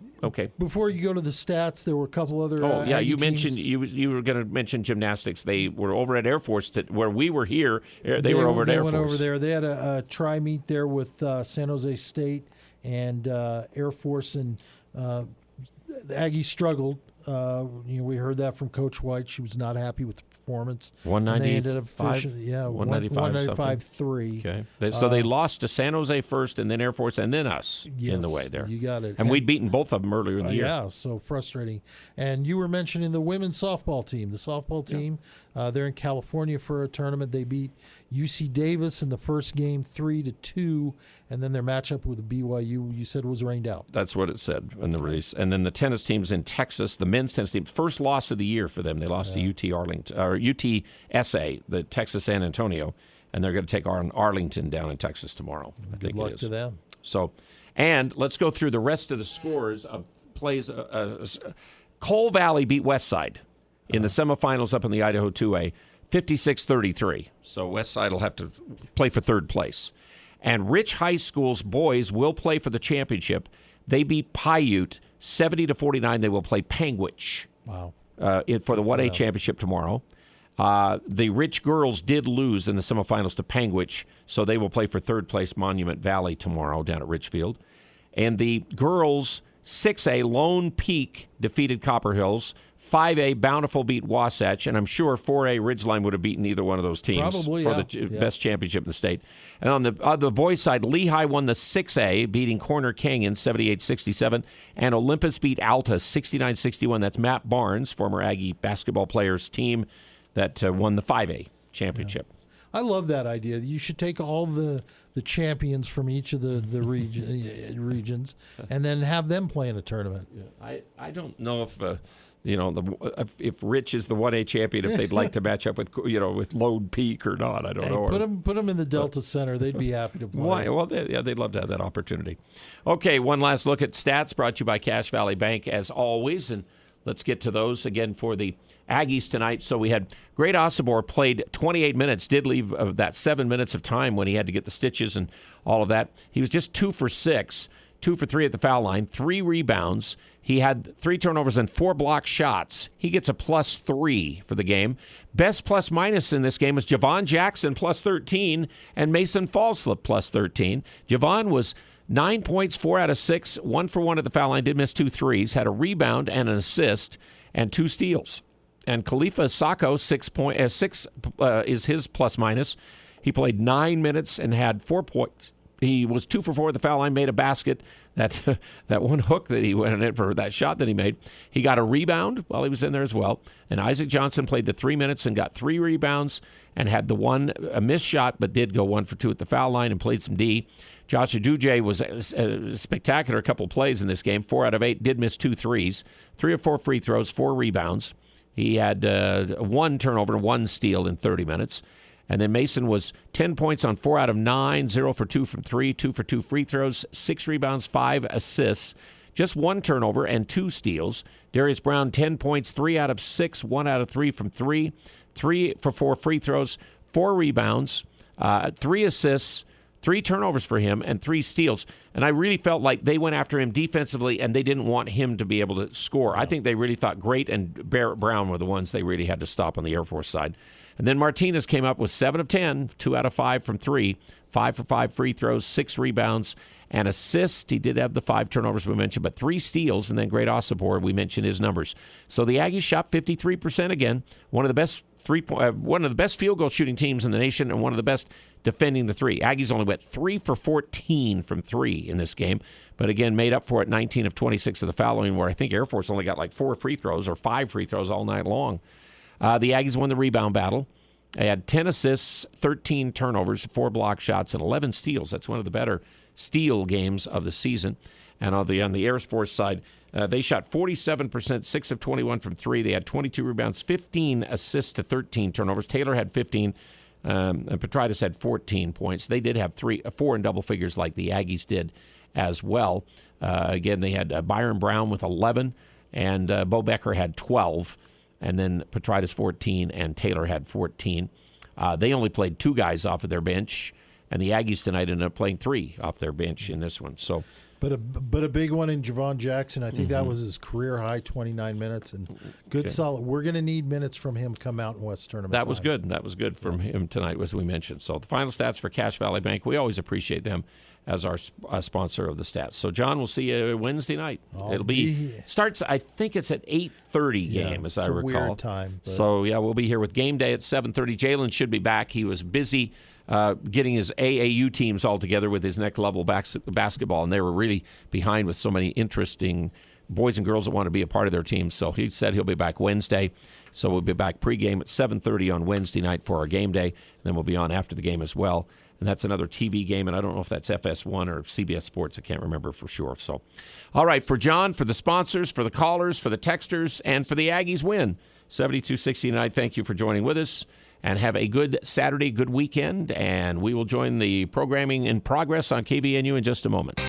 Before you go to the stats, there were a couple other. you Aggie mentioned teams. you were going to mention gymnastics. They were over at Air Force where we were here. They were over at Air Force. They went over there. They had a tri meet there with San Jose State and Air Force, and the Aggies struggled. We heard that from Coach White. She was not happy with the performance. 195. 195-3. Okay. So they lost to San Jose first, and then Air Force, and then us in the way there. You got it. And we'd beaten both of them earlier in the year. Yeah, so frustrating. And you were mentioning the women's softball team. The softball team, they're in California for a tournament. They beat UC Davis in the first game 3-2, and then their matchup with BYU, you said, was rained out. That's what it said in the release. And then the tennis team's in Texas, the men's tennis team, first loss of the year for them. They lost to UT Arlington, or UTSA, the Texas San Antonio, and they're going to take on Arlington down in Texas tomorrow. Good luck to them. So, and let's go through the rest of the scores of plays. Coal Valley beat Westside in the semifinals up in the Idaho 2A, 56-33. So Westside will have to play for third place. And Rich High School's boys will play for the championship. They beat Paiute 70-49. They will play Panguitch. Wow. For the 1A championship tomorrow. The Rich girls did lose in the semifinals to Panguitch, so they will play for third place Monument Valley tomorrow down at Richfield. And the girls 6A Lone Peak defeated Copper Hills. 5A Bountiful beat Wasatch, and I'm sure 4A Ridgeline would have beaten either one of those teams Probably, for the best championship in the state. And on the boys' side, Lehigh won the 6A, beating Corner Canyon 78-67, and Olympus beat Alta 69-61. That's Matt Barnes, former Aggie basketball player's team, that won the 5A championship. Yeah. I love that idea. You should take all the champions from each of the regions and then have them play in a tournament. Yeah. I don't know if if Rich is the 1A champion, if they'd like to match up with with Lone Peak or not, I don't know. Put them in the Delta Center; they'd be happy to play. Why? Well, they'd love to have that opportunity. Okay, one last look at stats brought to you by Cache Valley Bank, as always, and let's get to those again for the Aggies tonight. So we had Great Osobor played 28 minutes, did leave that 7 minutes of time when he had to get the stitches and all of that. He was just 2 for 6, 2 for 3 at the foul line, 3 rebounds. He had 3 turnovers and 4 block shots. He gets a +3 for the game. Best plus-minus in this game was Javon Jackson, +13, and Mason Falslev, +13. Javon was 9 points, 4 out of 6, 1 for 1 at the foul line, did miss 2 threes, had a rebound and an assist, and 2 steals. And Khalifa Sacco, 6 is his plus-minus. He played 9 minutes and had 4 points. He was 2 for 4 at the foul line, made a basket. That one hook that he went in for that shot that he made. He got a rebound while he was in there as well. And Isaac Johnson played the 3 minutes and got 3 rebounds and had a missed shot, but did go 1 for 2 at the foul line and played some D. Josh Uduje was spectacular, a couple of plays in this game. 4 out of 8, did miss 2 threes. 3 of 4 free throws, 4 rebounds. He had 1 turnover and 1 steal in 30 minutes. And then Mason was 10 points on 4 out of 9, 0 for 2 from 3, 2 for 2 free throws, 6 rebounds, 5 assists, just 1 turnover and 2 steals. Darius Brown, 10 points, 3 out of 6, 1 out of 3 from 3, 3 for 4 free throws, 4 rebounds, 3 assists, 3 turnovers for him, and 3 steals. And I really felt like they went after him defensively, and they didn't want him to be able to score. I think they really thought Great and Barrett Brown were the ones they really had to stop on the Air Force side. And then Martinez came up with 7 of 10, 2 out of 5 from 3, 5 for 5 free throws, 6 rebounds, and assists. He did have the 5 turnovers we mentioned, but 3 steals, and then Great Osipor, we mentioned his numbers. So the Aggies shot 53% again, one of the best field goal shooting teams in the nation, and one of the best defending the 3. Aggies only went 3 for 14 from 3 in this game, but again made up for it 19 of 26 of the fouling, where I think Air Force only got like 4 free throws or 5 free throws all night long. The Aggies won the rebound battle. They had 10 assists, 13 turnovers, 4 block shots, and 11 steals. That's one of the better steal games of the season. And on the Air Force side, they shot 47%, 6 of 21 from 3. They had 22 rebounds, 15 assists to 13 turnovers. Taylor had 15, and Petrides had 14 points. They did have 4 in double figures like the Aggies did as well. Again, they had Byron Brown with 11, and Bo Becker had 12. And then Petrides 14, and Taylor had 14. They only played 2 guys off of their bench, and the Aggies tonight ended up playing 3 off their bench in this one. So, but a big one in Javon Jackson. I think that was his career high, 29 minutes, and good solid. We're going to need minutes from him come out in West Tournament. That was good. That was good from him tonight, as we mentioned. So the final stats for Cache Valley Bank. We always appreciate them as our sponsor of the stats. So, John, we'll see you Wednesday night. Starts, I think it's at 8:30 game, as I recall. Weird time. So, we'll be here with game day at 7:30. Jalen should be back. He was busy getting his AAU teams all together with his next level basketball, and they were really behind with so many interesting boys and girls that want to be a part of their team. So he said he'll be back Wednesday. So we'll be back pregame at 7:30 on Wednesday night for our game day. And then we'll be on after the game as well. And that's another TV game, and I don't know if that's FS1 or CBS Sports. I can't remember for sure. So, all right, for John, for the sponsors, for the callers, for the texters, and for the Aggies win, 72-60 tonight. Thank you for joining with us, and have a good Saturday, good weekend, and we will join the programming in progress on KVNU in just a moment.